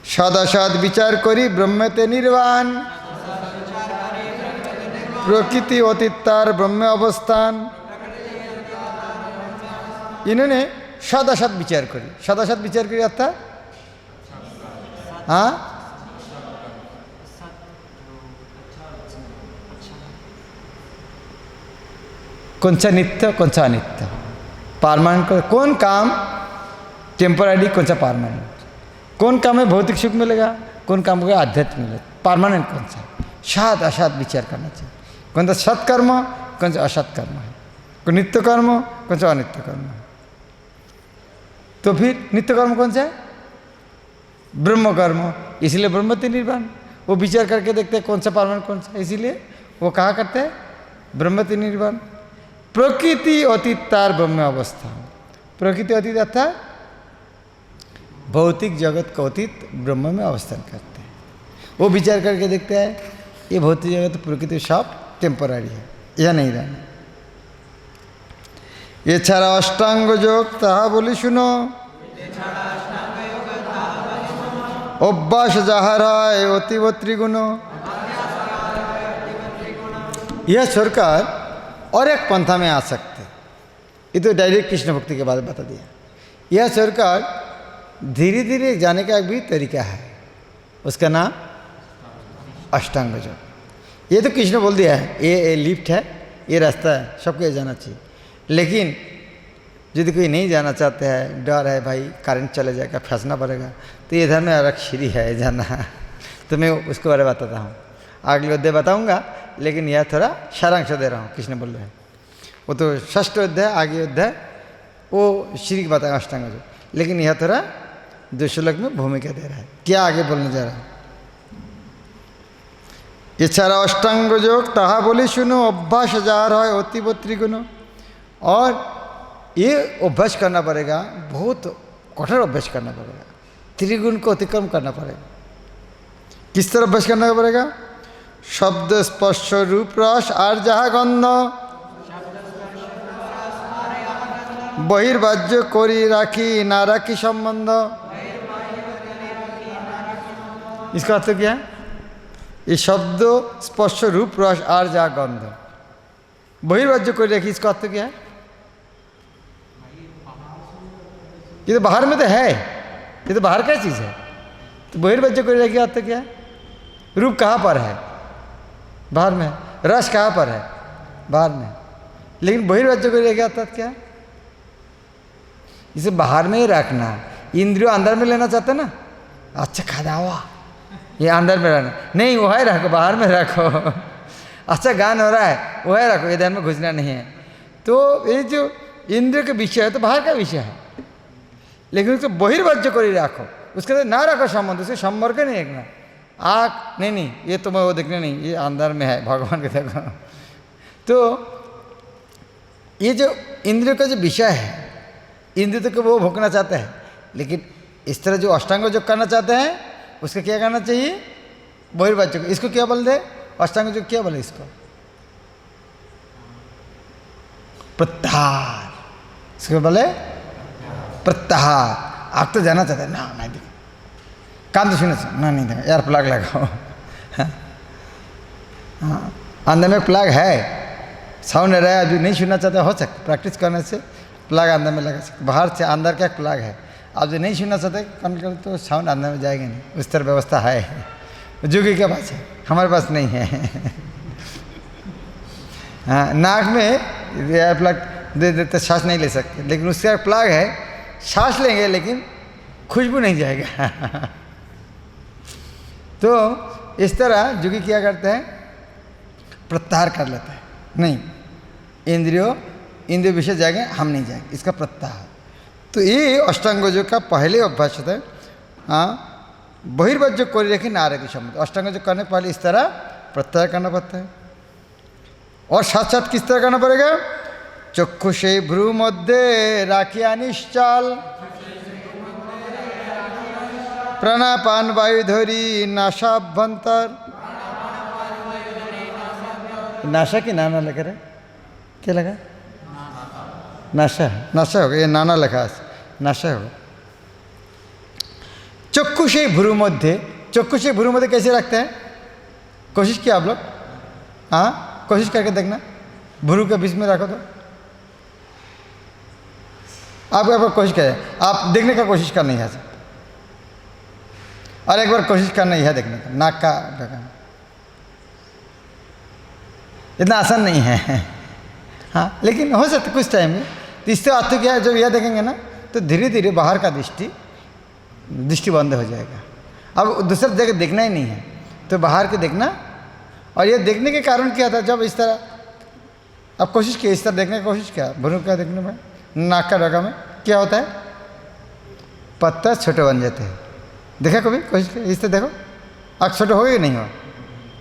सदासद विचार करी ब्रह्मते निर्वाण, प्रकृति अतीतार ब्रह्म अवस्थान। इन्होंने सदासद विचार करी, सदासद विचार करी अर्थात हाँ, कौन सा नित्य कौन सा अनित्य, परमानेंट कौन काम टेम्पररी, कौन सा परमानेंट, कौन काम में भौतिक सुख मिलेगा, कौन काम को आध्यात्म मिलेगा, परमानेंट कौन सा, सद असद विचार करना चाहिए। कौन सा सत्कर्म, कौन सा असत्कर्म है, कौन नित्य कर्म, कौन सा अनित्य कर्म है। तो फिर नित्य कर्म कौन सा है? ब्रह्म कर्म, इसलिए ब्रह्मति निर्वाण। वो विचार करके देखते हैं कौन सा परमानेंट कौन सा, इसीलिए वो कहा करते हैं ब्रह्मति निर्वाण। प्रकृति अतीतार ब्रह्म अवस्था, प्रकृति अतीत अर्थात भौतिक जगत को अतीत ब्रह्म में अवस्थान करते हैं। वो विचार करके देखते हैं ये भौतिक जगत प्रकृति सब टेम्पररी है, यह नहीं रहना। ये छाड़ा अष्टांग योग ताहा बोली सुनो, अभ्यास जाहार है अतीव त्रिगुण। यह छोड़कर और एक पंथा में आ सकते, ये तो डायरेक्ट कृष्ण भक्ति के बाद बता दिया। यह छोड़कर धीरे धीरे जाने का एक भी तरीका है, उसका नाम अष्टांग योग। ये तो कृष्ण बोल दिया है, ये लिफ्ट है, ये रास्ता है, सबको जाना चाहिए। लेकिन यदि कोई नहीं जाना चाहते हैं, डर है भाई करंट चले जाएगा, फंसना पड़ेगा, तो इधर में अलग सीढ़ी है जाना, तो मैं उसके बारे में बताता हूँ, अगले अध्याय बताऊँगा। लेकिन यह थोड़ा सारांश दे रहा हूँ, कृष्ण बोल रहे हैं। वो तो षष्ठ अध्याय आगे अध्याय वो श्री की बताएगा अष्टांग योग, लेकिन यह थोड़ा 2 श्लोक में भूमिका दे रहा है, क्या आगे बोलने जा रहा है। এছাড়া অষ্টাঙ্গ যোগ তাহা বলি শুনো, अभ्यास যাহার হয় অতীব त्रिगुण। और ये अभ्यास करना पड़ेगा, बहुत कठोर अभ्यास करना पड़ेगा, त्रिगुण को अतिक्रम करना पड़ेगा। किस तरह अभ्यास करना पड़ेगा? शब्द स्पर्श रूप रस और जहा गंध बहिर्बाह्य करी राखी ना राखी संबंध। इसका अर्थ क्या है? ये शब्द स्पर्श रूप रस और जहा गंध बहिर्बाह्य करी राखी, इसका अर्थ क्या है? ये तो बाहर में तो है, ये तो बाहर का चीज़ है, तो बहिर्बाह्य करी राखी अर्थ क्या है? रूप कहाँ पर है? बाहर में। रस कहाँ पर है? बाहर में। लेकिन बहिर्बाह्य करी राखी अर्थात क्या है? इसे बाहर में ही रखना। इंद्रियों अंदर में लेना चाहते ना, अच्छा खाना हुआ ये अंदर में रहना नहीं, वो है रखो, बाहर में रखो। अच्छा गान हो रहा है, वो है रखो, इधर में घुसना नहीं है। तो ये जो इंद्रिय का विषय है तो बाहर का विषय है, लेकिन उसको बहिर्बाह्य कर रखो, उसके साथ ना रखो संबंध, उसके संपर्क नहीं रखना। आँख नहीं ये तो मैं वो देखना नहीं, ये अंदर में है, भगवान के देखो। तो ये जो इंद्रियों का जो विषय है, इंद्रिय तो वो भोगना चाहता है, लेकिन इस तरह जो अष्टांग योग करना चाहते हैं उसका क्या करना चाहिए? बहिर्बाह्य। इसको क्या बोल दे? अष्टांग योग क्या बोले इसको? प्रत्याहार। इसको बोले प्रत्याहार। आप तो जाना चाहते हैं ना, नहीं देखो काम तो सुने ना, नहीं देखो यार प्लग लगाओ। हाँ अंदर में प्लग है, साउंड आ रहा है, अभी नहीं सुनना चाहते, हो सकता प्रैक्टिस करने से प्लग अंदर में लगा सकते। बाहर से अंदर का प्लग है, आप जो नहीं सुनना चाहते कम कर तो साउंड अंदर में जाएगा नहीं, उस तरह व्यवस्था है। जोगी के पास है, हमारे पास नहीं है। हाँ, नाक में एयर प्लग दे देते, सांस नहीं ले सकते, लेकिन उसका प्लग है, सांस लेंगे लेकिन खुशबू नहीं जाएगा। तो इस तरह जोगी क्या करते हैं, प्रत्याहार कर लेता है, नहीं इंद्रिय विषय जाएंगे, हम नहीं जाएंगे, इसका प्रत्याहार। तो ये अष्टांग योग का पहले अभ्यास होता है। हाँ, बहिर्वज्ज कोरी रखी नारे की शब्द, अष्टांग योग करने पहले इस तरह प्रत्याहार करना पड़ता है। और साथ साथ किस तरह करना पड़ेगा, चक्षुषे भ्रू मध्य राखिया निश्चल, प्राणापान वायु धरी नाशाभ्यंतर। नाशा की नाना लग रहा है, क्या लगा, नाशा, नाशा होगा, ये नाना लगा, नाशा होगा। चक्षुषे भ्रू मध्य, चक्षुषे भ्रू मध्य कैसे रखते हैं, कोशिश किया आप लोग, हाँ कोशिश करके देखना, भ्रू के बीच में रखो तो आप कोशिश करें, आप देखने का कोशिश करना यहाँ से, और एक बार कोशिश करना यह देखने का, नाक का ढक्कन, इतना आसान नहीं है। हाँ, लेकिन हो सकता कुछ टाइम में। तो इससे अर्थ क्या है, जब यह देखेंगे ना तो धीरे धीरे बाहर का दृष्टि बंद हो जाएगा। अब दूसरा जगह देखना ही नहीं है, तो बाहर के देखना। और ये देखने के कारण क्या था, जब इस तरह अब कोशिश की, इस तरह देखने की कोशिश किया, भ्रू का देखने में, नाक का ढक्कन में क्या होता है, पत्ता छोटे बन जाते हैं। देखा कभी कोशिश किया, इस तरह देखो, आँख छोटे हो गए नहीं हो,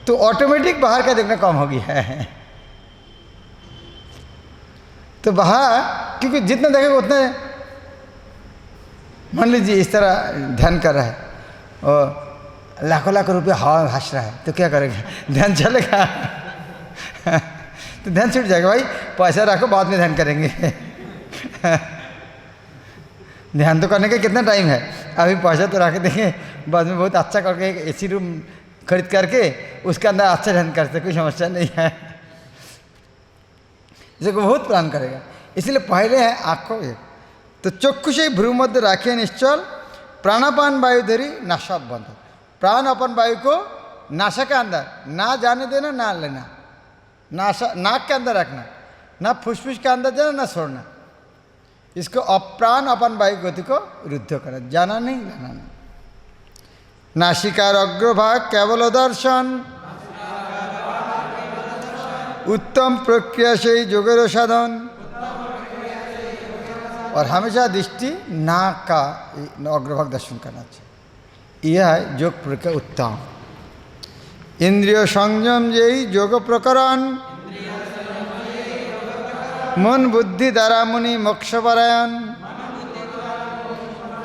तो ऑटोमेटिक बाहर का देखना कम हो गया है। तो बाहर क्योंकि जितना देखेगा उतना, मान लीजिए इस तरह ध्यान कर रहा है और लाखों लाखों रुपये हवा में भास रहा है, तो क्या करेगा, ध्यान चलेगा। तो ध्यान छूट जाएगा, भाई पैसा रखो बाद में ध्यान करेंगे। ध्यान तो करने का कितना टाइम है, अभी पैसा तो रख देंगे, बाद में बहुत अच्छा करके एक एसी रूम खरीद करके उसके अंदर अच्छा ध्यान करते, कोई समस्या नहीं है। इसको बहुत प्लान करेगा, इसलिए पहले है आँखों एक। तो चक्षुषे भ्रू मध्य राखिए निश्चल, प्राणापान वायु धरी नाशा बंद। प्राण अपन वायु को नासा के अंदर ना जाने देना, ना लेना, नासा नाक के अंदर रखना, ना फुसफुस के अंदर जाना, ना छोड़ना। इसको अप्राण अपन वायु गति को रुद्ध करना, जाना नहीं, लेना नहीं। नासिकार अग्रभाग केवल दर्शन, उत्तम प्रक्रिया से योगेर साधन। और हमेशा दृष्टि नाक का अग्रभाग दर्शन करना चाहिए, यह है योग प्रक्रिया उत्तम। इंद्रिय संयम यही योग प्रकरण, मन बुद्धि द्वारा मुनि मोक्ष परायण।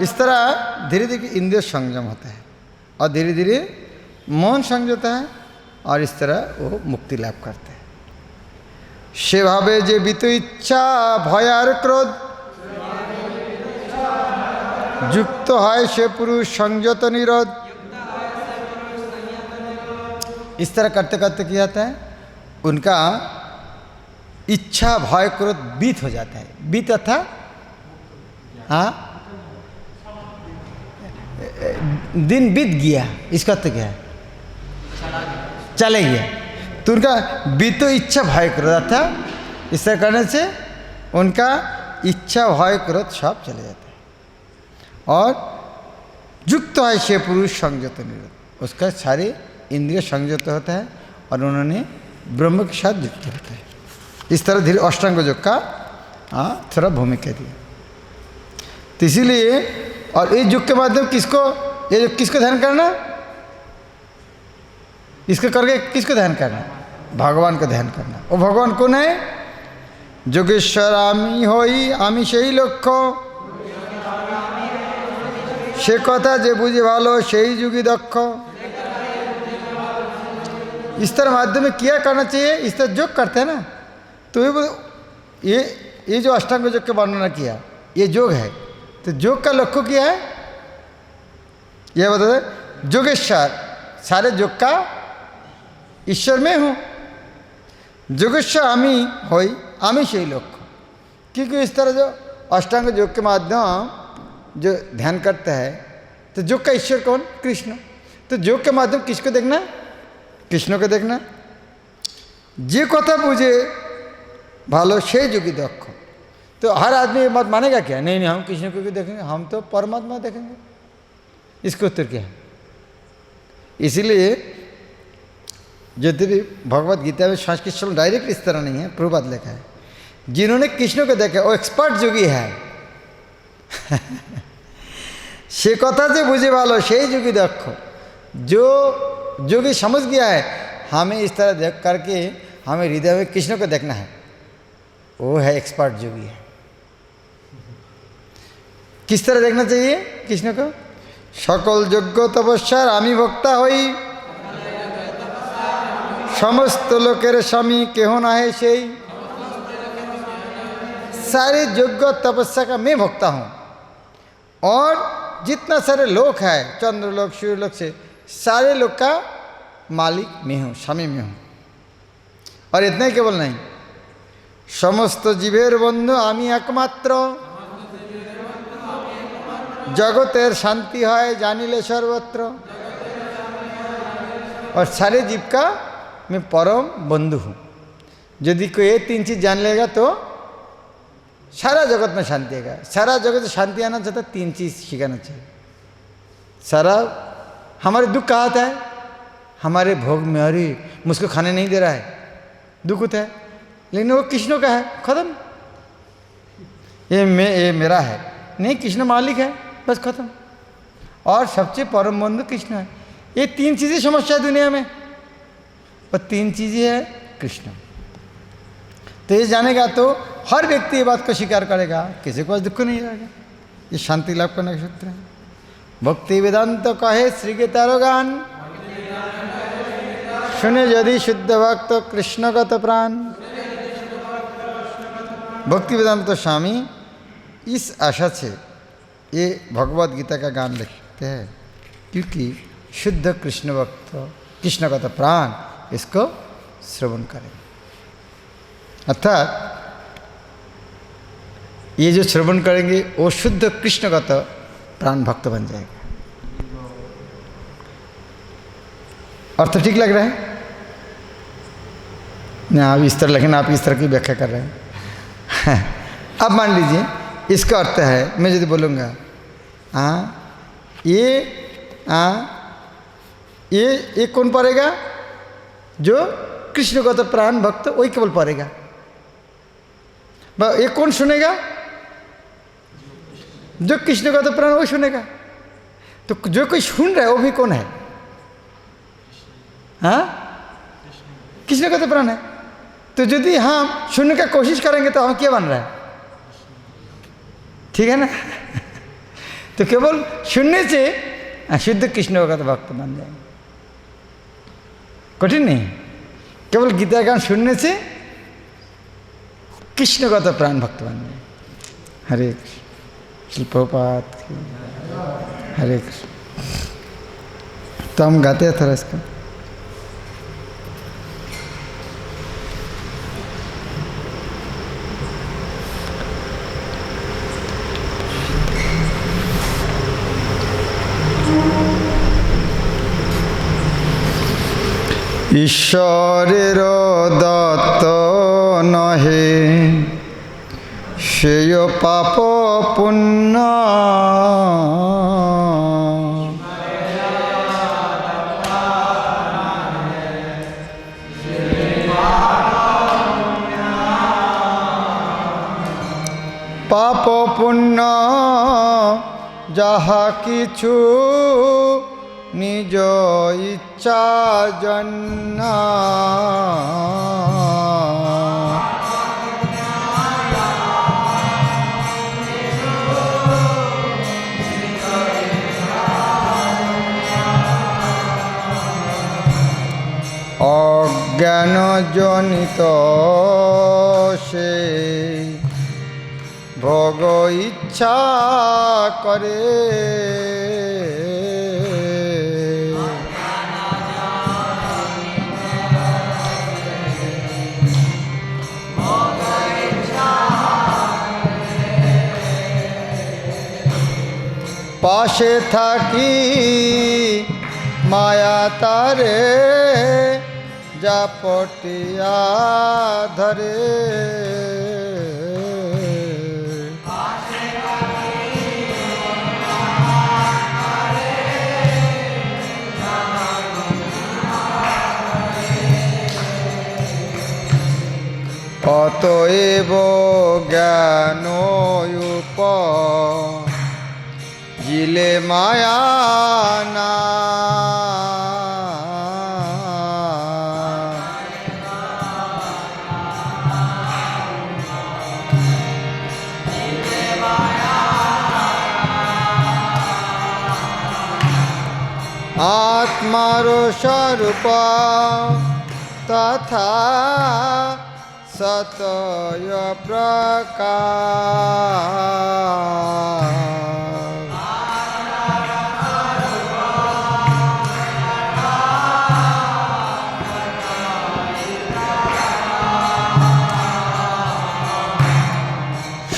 इस तरह धीरे धीरे इंद्रिय संयम होता है और धीरे धीरे मन संयमता है, और इस तरह वो मुक्ति लाभ करते हैं। से भावे जे बीत इच्छा भय और क्रोध युक्त है से पुरुष संयत निरोध। इस तरह करते करते क्या होता है, उनका इच्छा भय क्रोध बीत हो जाता है। बीत था, हाँ, दिन बीत गया, इसका अर्थ क्या है, चले गया। तो उनका बीतो इच्छा भय क्रोध था, इस तरह करने से उनका इच्छा भय क्रोध सब चले जाते हैं। और युक्त है से पुरुष संयत निरोध, उसका सारे इंद्रिय संयत होता है और उन्होंने ब्रह्म के साथ युक्त होता है। इस तरह धीरे अष्टांग योग का थोड़ा भूमिका दिया। तो इसीलिए, और इस योग के माध्यम किसको ध्यान करना, इसको करके किसको ध्यान करना, भगवान को ध्यान करना। वो भगवान कौन है, যোগেশ্বর আমি হই আমি সেই লক্ষ্য, সে কথা যে বুঝে ভালো সেই যুগী दक्ष। इस तरह माध्यम में क्या करना चाहिए, इस तरह योग करते हैं ना, तो ये जो अष्टांग योग का वर्णना किया, ये योग है। तो योग का लक्ष्य क्या है, यह बता दें, योगेश्वर, सारे योग का ईश्वर में हूँ। যোগেশ্বর আমি হই আমি সেই লক্ষ্য। क्योंकि इस तरह जो अष्टांग योग के माध्यम जो ध्यान करता है, तो योग का ईश्वर कौन, कृष्ण। तो योग के माध्यम किसको देखना, कृष्ण को देखना। जे कथा बुझे भालो से योगी दक्ष। तो हर आदमी ये बात मानेगा क्या? नहीं हम कृष्ण को क्यों देखेंगे, हम तो परमात्मा देखेंगे। इसका उत्तर क्या है? इसीलिए यद्यपि भगवत गीता में संस्कृत श्लोक डायरेक्ट इस तरह नहीं है, प्रभुपाद लिखा है, जिन्होंने कृष्ण को देखा वो एक्सपर्ट योगी है। से कथा से बुझे भालो से योगी दक्ष। जो योगी समझ गया है हमें इस तरह देख करके हमें हृदय में कृष्ण को देखना है, वो है एक्सपर्ट योगी है। किस तरह देखना चाहिए कृष्ण को? सकल यज्ञ तपस्यार आमी भक्ता हई, समस्त लोकेर स्वामी केह नाहे सेई। सारे यज्ञ तपस्या का मैं भक्ता हूँ, और जितना सारे लोक है, चंद्रलोक सूर्यलोक से सारे लोग का मालिक मैं हूँ, स्वामी मैं हूँ। और इतना ही केवल नहीं, समस्त जीवेर बंधु आमी एकमात्र, जगतेर शांति है जानिले सर्वत्र। और सारे जीव का मैं परम बंधु हूँ। यदि कोई ये 3 चीज़ जान लेगा तो सारा जगत में शांति आएगा। सारा जगत में शांति आना चाहता 3 चीज़ सिखाना चाहिए। सारा हमारे दुख कहाँ आता है? हमारे भोग में, अरे मुझको खाने नहीं दे रहा है, दुख होता है, लेकिन वो कृष्ण का है, खत्म। ये मेरा है नहीं, कृष्ण मालिक है, बस खत्म। और सबसे परम बंधु कृष्ण है। ये 3 चीज़ें समस्या है दुनिया में, और 3 चीज़ें है कृष्ण। तो ये जानेगा तो हर व्यक्ति ये बात को स्वीकार करेगा, किसी को दुख नहीं रहेगा। ये शांति लाभ करने का सूत्र है। भक्ति वेदांत कहे श्री गीतारो गान, सुने यदि शुद्ध भक्त कृष्णगत प्राण। भक्ति वेदांत स्वामी इस आशा से ये भगवत गीता का गान लिखते हैं, क्योंकि शुद्ध कृष्ण भक्त कृष्णगत प्राण इसको श्रवण करें। अर्थात ये जो श्रवण करेंगे वो शुद्ध कृष्णगत प्राण भक्त बन जाएगा। अर्थ ठीक लग रहा है ना? आप इस तरह, लेकिन आप इस तरह की व्याख्या कर रहे हैं। अब मान लीजिए इसका अर्थ है, मैं यदि बोलूँगा ये कौन पढ़ेगा? जो कृष्णगत प्राण भक्त वही केवल पढ़ेगा। ये कौन सुनेगा? जो कृष्णगत प्राण वही सुनेगा। तो जो कोई सुन रहा है वो भी कौन है? हाँ, कृष्णगत प्राण है। तो यदि हम सुनने का कोशिश करेंगे तो हम क्या बन रहा है? ठीक है ना? तो केवल सुनने से शुद्ध कृष्णगत भक्त बन जाएंगे। कठिन नहीं, केवल गीता गान सुनने से कृष्णगत प्राण भक्त बन जाए। हरे कृष्ण, प्रभुपाद की हरे कृष्ण। तो हम गाते हैं थोड़ा इसका। ঈশ্বরের দত্ত নহে সেয় পাপ পুণ্য, পাপ পুণ্য যাহা কিছু নিজ ইচ্ছা জন্য, অজ্ঞান জনিত সে ভোগ ইচ্ছা করে, পাশে থাকি মায়া তারে যা পটিয়া ধরে। অতএব জ্ঞান জিলে মায়া না आत्मार स्वरूप तथा सतय प्रकाश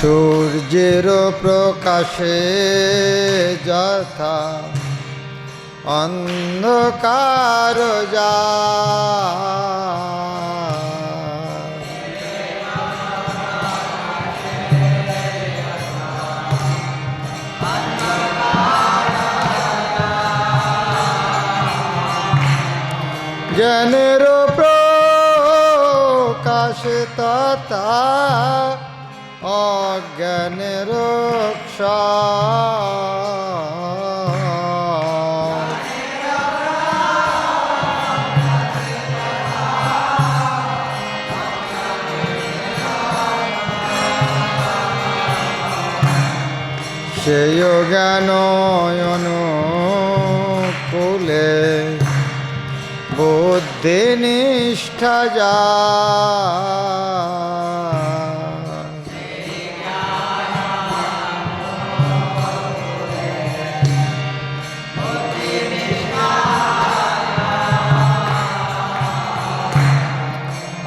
सूर्येर प्रकाशे यथा अंधकार ज्ञानेर प्रकाश तथा अज्ञानेर সেই জ্ঞান অনুকূলে বুদ্ধি নিষ্ঠা যা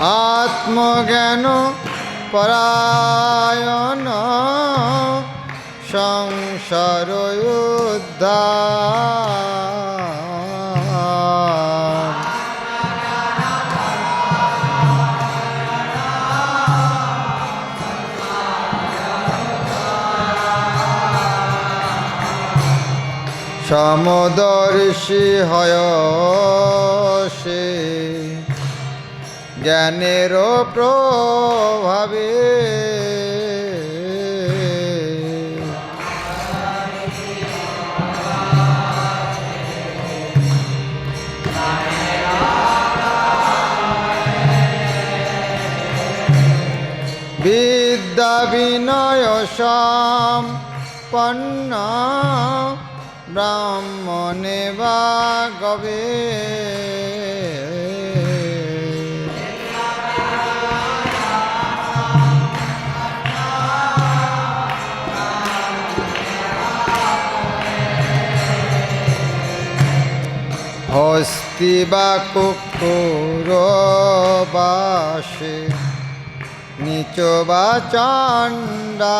आत्मज्ञान परायण संसार उद्धार समदर्शी হয় সে জ্ঞানের প্রভাবে विद्या विनय सम्पन्न ब्राह्मणे वा गवे हस्ती बा कुक्कुर बासे नीच बा चंडा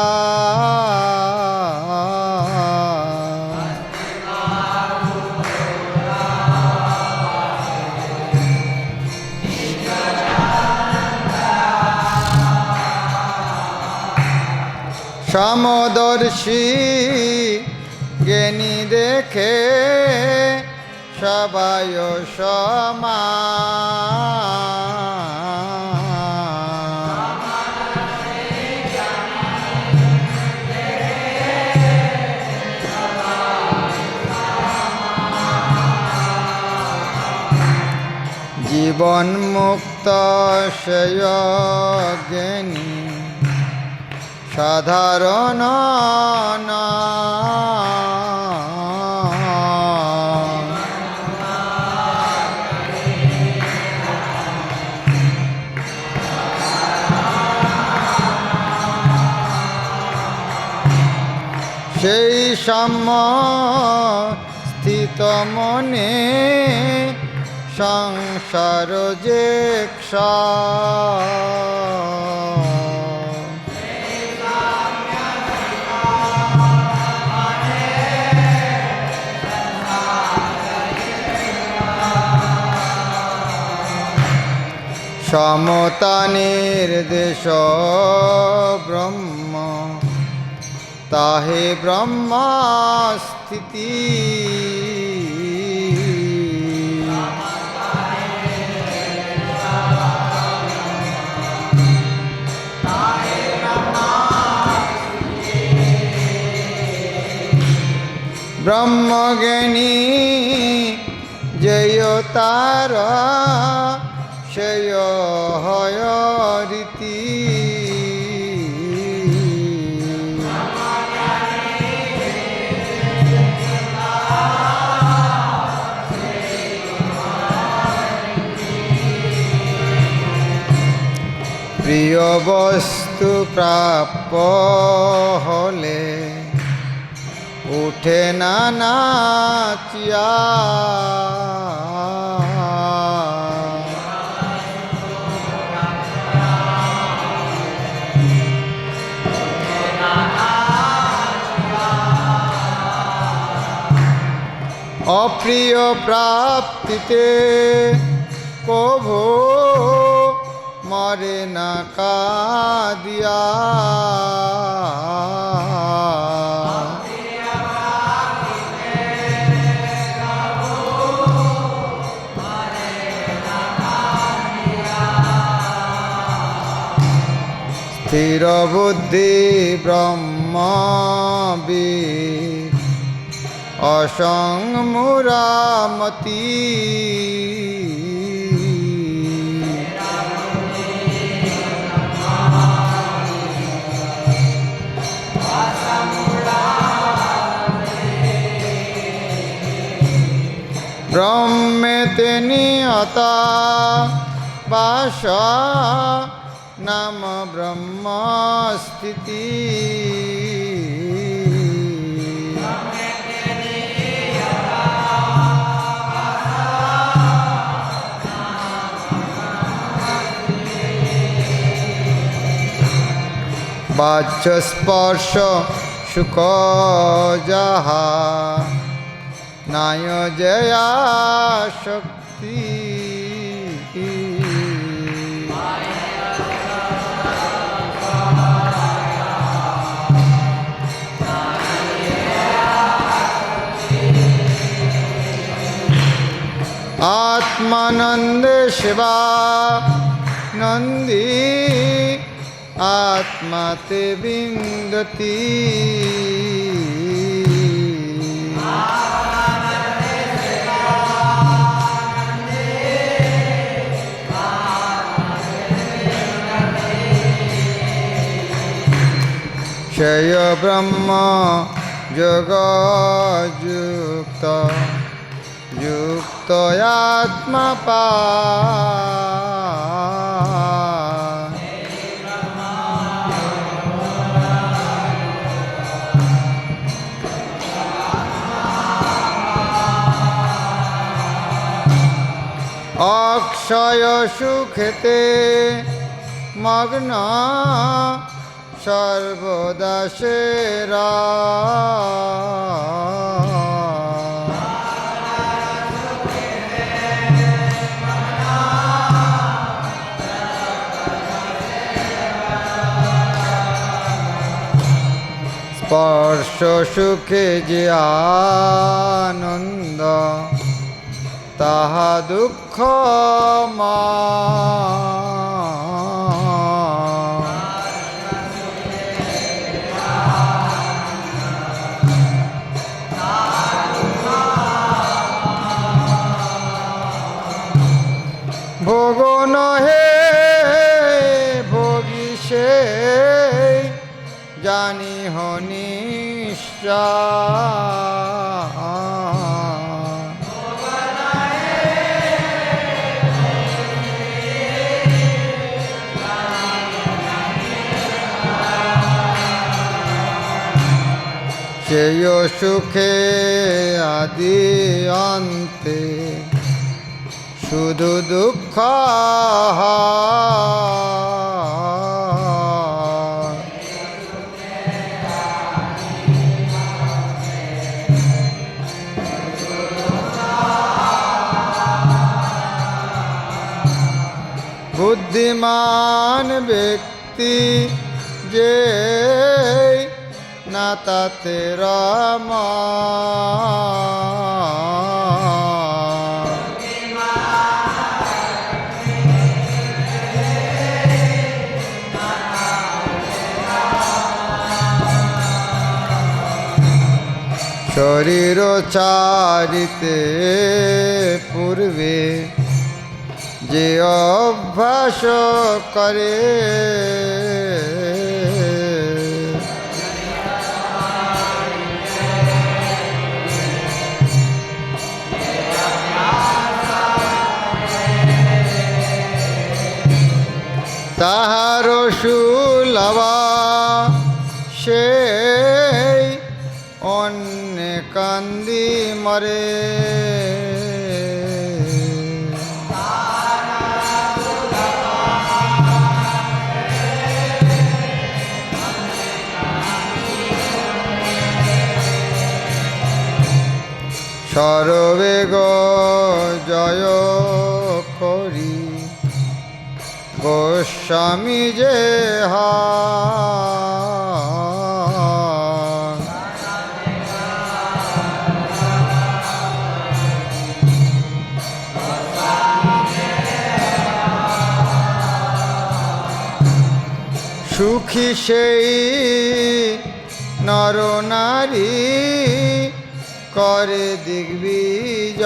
समदर्शी ज्ञानी देखे सबाय समान जीवन मुक्त सेय ज्ञानी साधारण ना সেই সাম্য স্থিত মনে সংসার যে সমতা নির্দেশ ব্রহ্ম ताहे ब्रह्मा स्थिति ব্রহ্মজ্ঞানী যেয় তার সেয় হয় রীতি। প্রিয় বস্তু প্রাপ্য হলে উঠে না নাচিয়া, অপ্রিয় প্রাপ্তিতে কভু মরে না কাঁদিয়া। স্থির বুদ্ধি ব্রহ্মবিদ অসং মুরামতি। ব্রহ্মেতে নিয়তা বাস নাম ব্রহ্মস্থিতি। বাহ্য স্পর্শ সুখ যাহা নায় জয়া শক্তি। आत्मानंदे शिवानंदी आत्मा ते विन्दति। क्षय ब्रह्म जग युक्त युक्त आत्मा अक्षय सुखेते मग्न सर्वदा सेरा। स्पर्श सुखे जे आनंद ताहा दुख भोग नहे भोगी से जानी हो सेय सुखे आदि अन्ते शुधु दुःख बुद्धिमान व्यक्ति जे नाता तेरा শরীর চারিতে পূর্বে যে অভ্যাস করে তাহার সুলভা সেই অন্য কান্দি মরে সর্বেগ জয় করি গোস্বামী যে সুখী সেই নর নারী করে দিগ্বিজয়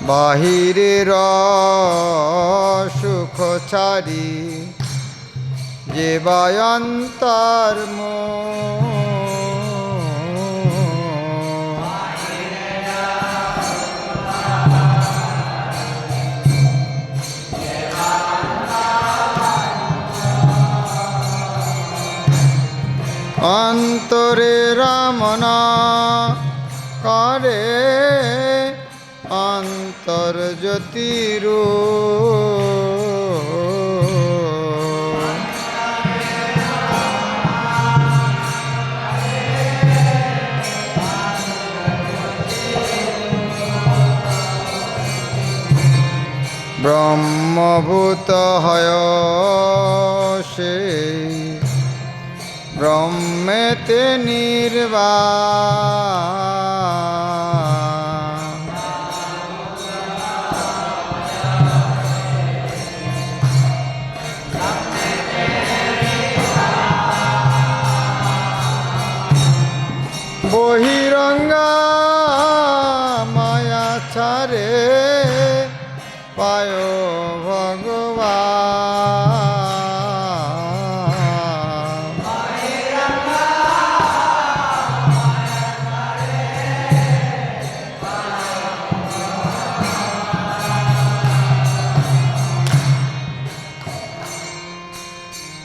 বাহিরের সুখ ছাড়ি যে বায়ন্তর অন্তরে রামনা করে অন্তর জ্যোতিরূ ব্রহ্মভূত হয় সেই ব্রহ্মেতে নির্বাণ বহিরঙ্গা মায়া ছাড়ে পায় ভগবান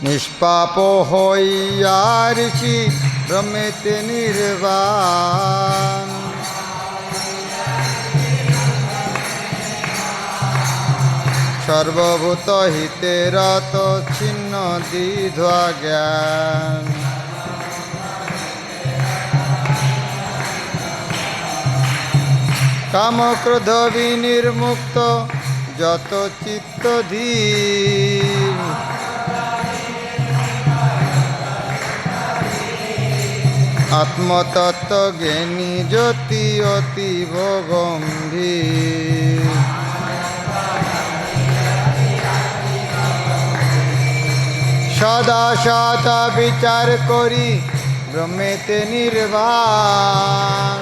নিষ্পাপ হইয়া ঋষি ব্রহ্মেতে নির্বাণ সর্বভূত হিতে রত ছিন্ন দ্বিধা জ্ঞান কাম ক্রোধ বিনির্মুক্ত যত চিত্ত ধীর আত্মতত্ত্ব জ্ঞানী জ্যোতি অতীব গম্ভীর সদা সদা বিচার করি ব্রহ্মেতে নির্বাণ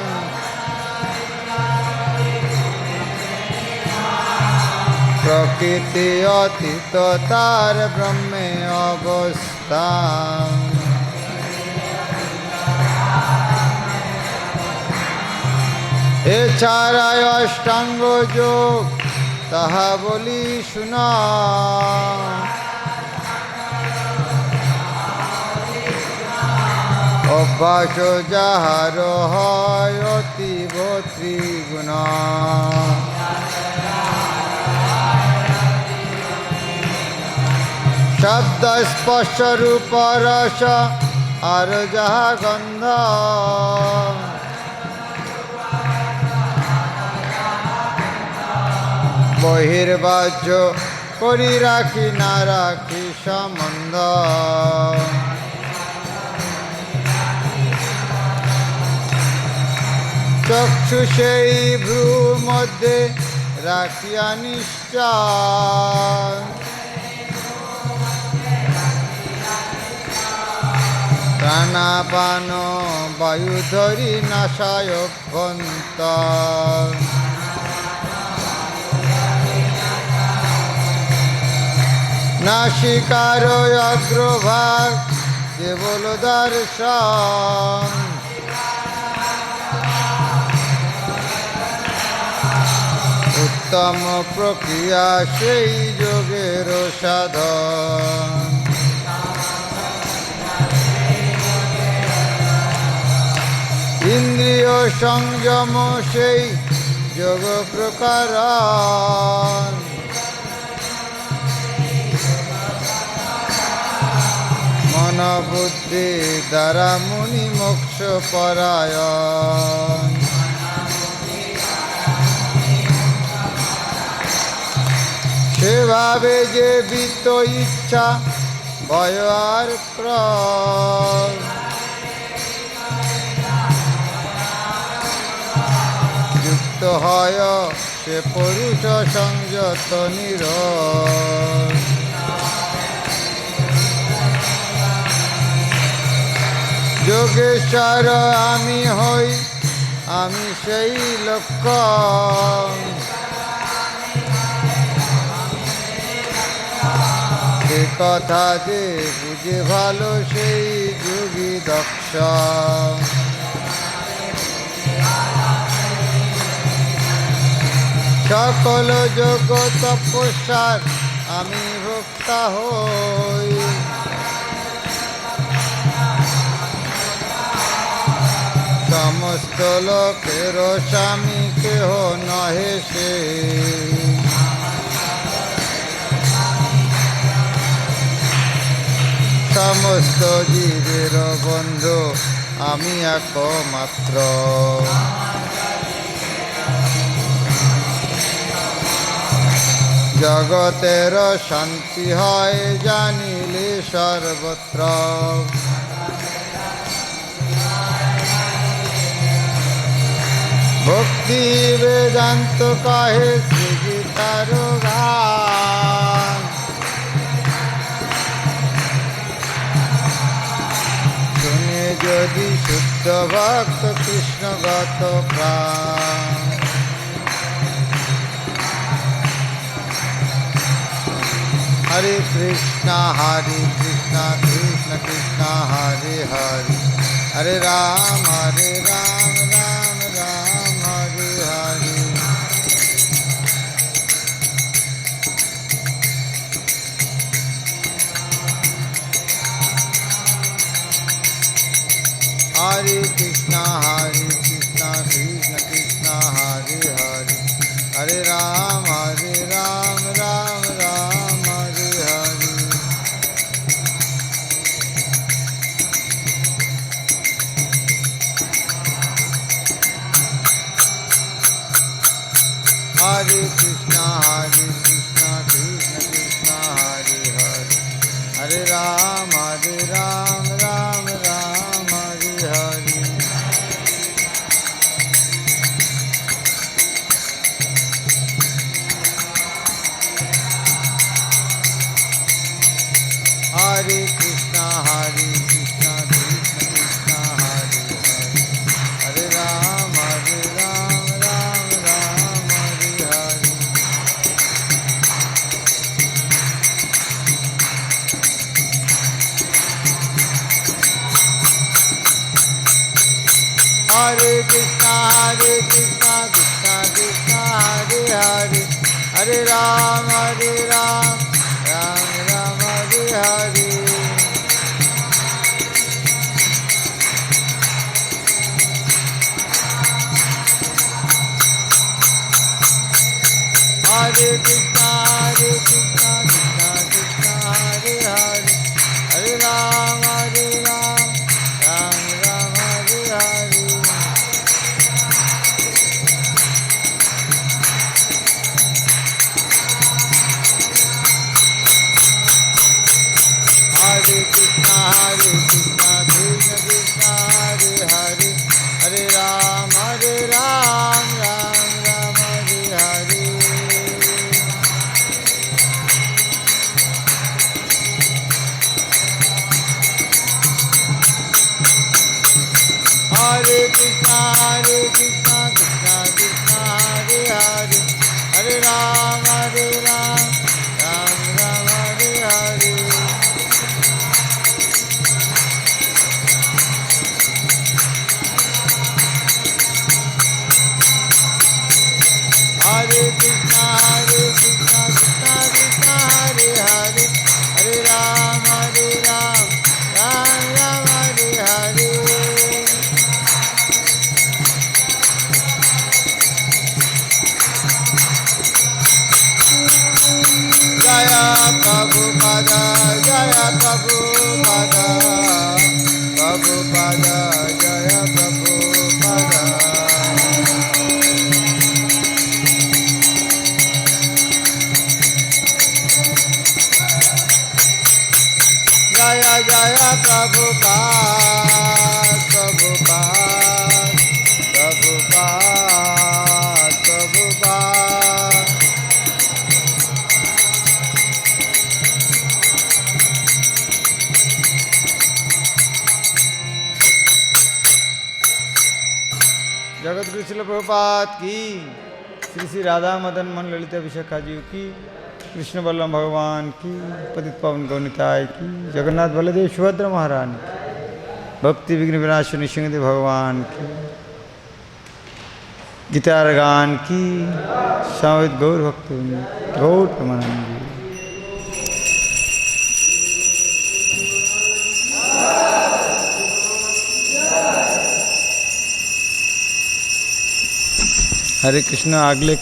প্রকৃতি অতীত তার ব্রহ্মে অবস্থান এছাড়ায় অষ্টাঙ্গ যোগ তাহা বলি শুনা অভ্যাস যাহার হয় অতীব ত্রিগুণ শব্দ স্পর্শ রূপ রস আর যাহা গন্ধ বহির্বাহ্য করি রাখি না রাখি সম্বন্ধ চক্ষু সেই ভ্রু মধ্যে রাখিয়া নিশ্চয়, প্রাণাপান বায়ু ধরি নাসায় অভ্যন্তর, নাসিকার অগ্রভাগ কেবল দর্শন, উত্তম প্রক্রিয়া সেই যোগের সাধন। ইন্দ্রিয় সংযম সেই যোগ প্রকারণ, মন বুদ্ধি দ্বারা মুনি মোক্ষ পরায়ণ, সেভাবে যে বিত্ত ইচ্ছা ভয় আর ক্রোধ, যুক্ত হয় সে পুরুষ সংযত নিরোধ। যোগেশ্বর আমি হই, আমি সেই লক্ষ্য, সে কথা যে বুঝে ভালো সেই যোগী দক্ষ। সকল যোগ তপস্যার আমি ভোক্তা হই, সমস্ত লোকের স্বামী কেহ নহে সে, সমস্ত জীবের বন্ধু আমি একমাত্র। জগতের শান্তি হয় জানিলে সর্বত্র, ভক্তি বেদান্ত কহে শ্রী গীতার গান, শুনে যদি শুদ্ধ ভক্ত কৃষ্ণগত প্রাণ। হরে কৃষ্ণ কৃষ্ণ কৃষ্ণ হরে হরে, হরে রাম রাম রাম হরে হরে। हरे कृष्णा कृष्ण कृष्ण हरे हरे, हरे राम राम राम हरे हरे। हरे कृष्णा कृष्ण कृष्ण हरे हरे, हरे राम राम राम हरे हरे। हरे कृष्णा कृष्ण कृष्ण हरे हरे, हरे राम राम राम हरे हरे। हरे कृष्णा कृष्ण कृष्ण हरे हरे, हरे राम राम राम हरे हरे। हरे कृष्णा कृष्ण कृष्ण हरे हरे, हरे राम राम राम हरे हरे। हरे कृष्णा कृष्ण कृष्ण हरे हरे, हरे Ram Hare Krishna, Krishna Krishna, Hare Hare, Hare Ram, Ram Ram, Hare Hare. Hare Krishna, Krishna Krishna, Hare Hare, Hare Ram, Ram Ram, Hare Hare. Jaya Prabhupada, Jaya Prabhupada, Prabhupada, Jaya Prabhupada. Jaya Jaya Prabhupada, Prabhupada, Prabhupada, Prabhupada. Jagat Guru Srila Prabhupada की, श्री श्री राधा मदन मोहन ललिता विशाखा जी की, कृष्ण बल्लभ भगवान की, पतित पावन गौनिताय की, जगन्नाथ बलदेव सुभद्रा महारानी की, भक्ति विघ्न विनाशिनी सिंहदेव भगवान की, गीतार गान की, समवेत गौर भक्त गौर प्रमानंद जी। हरे कृष्ण। अगले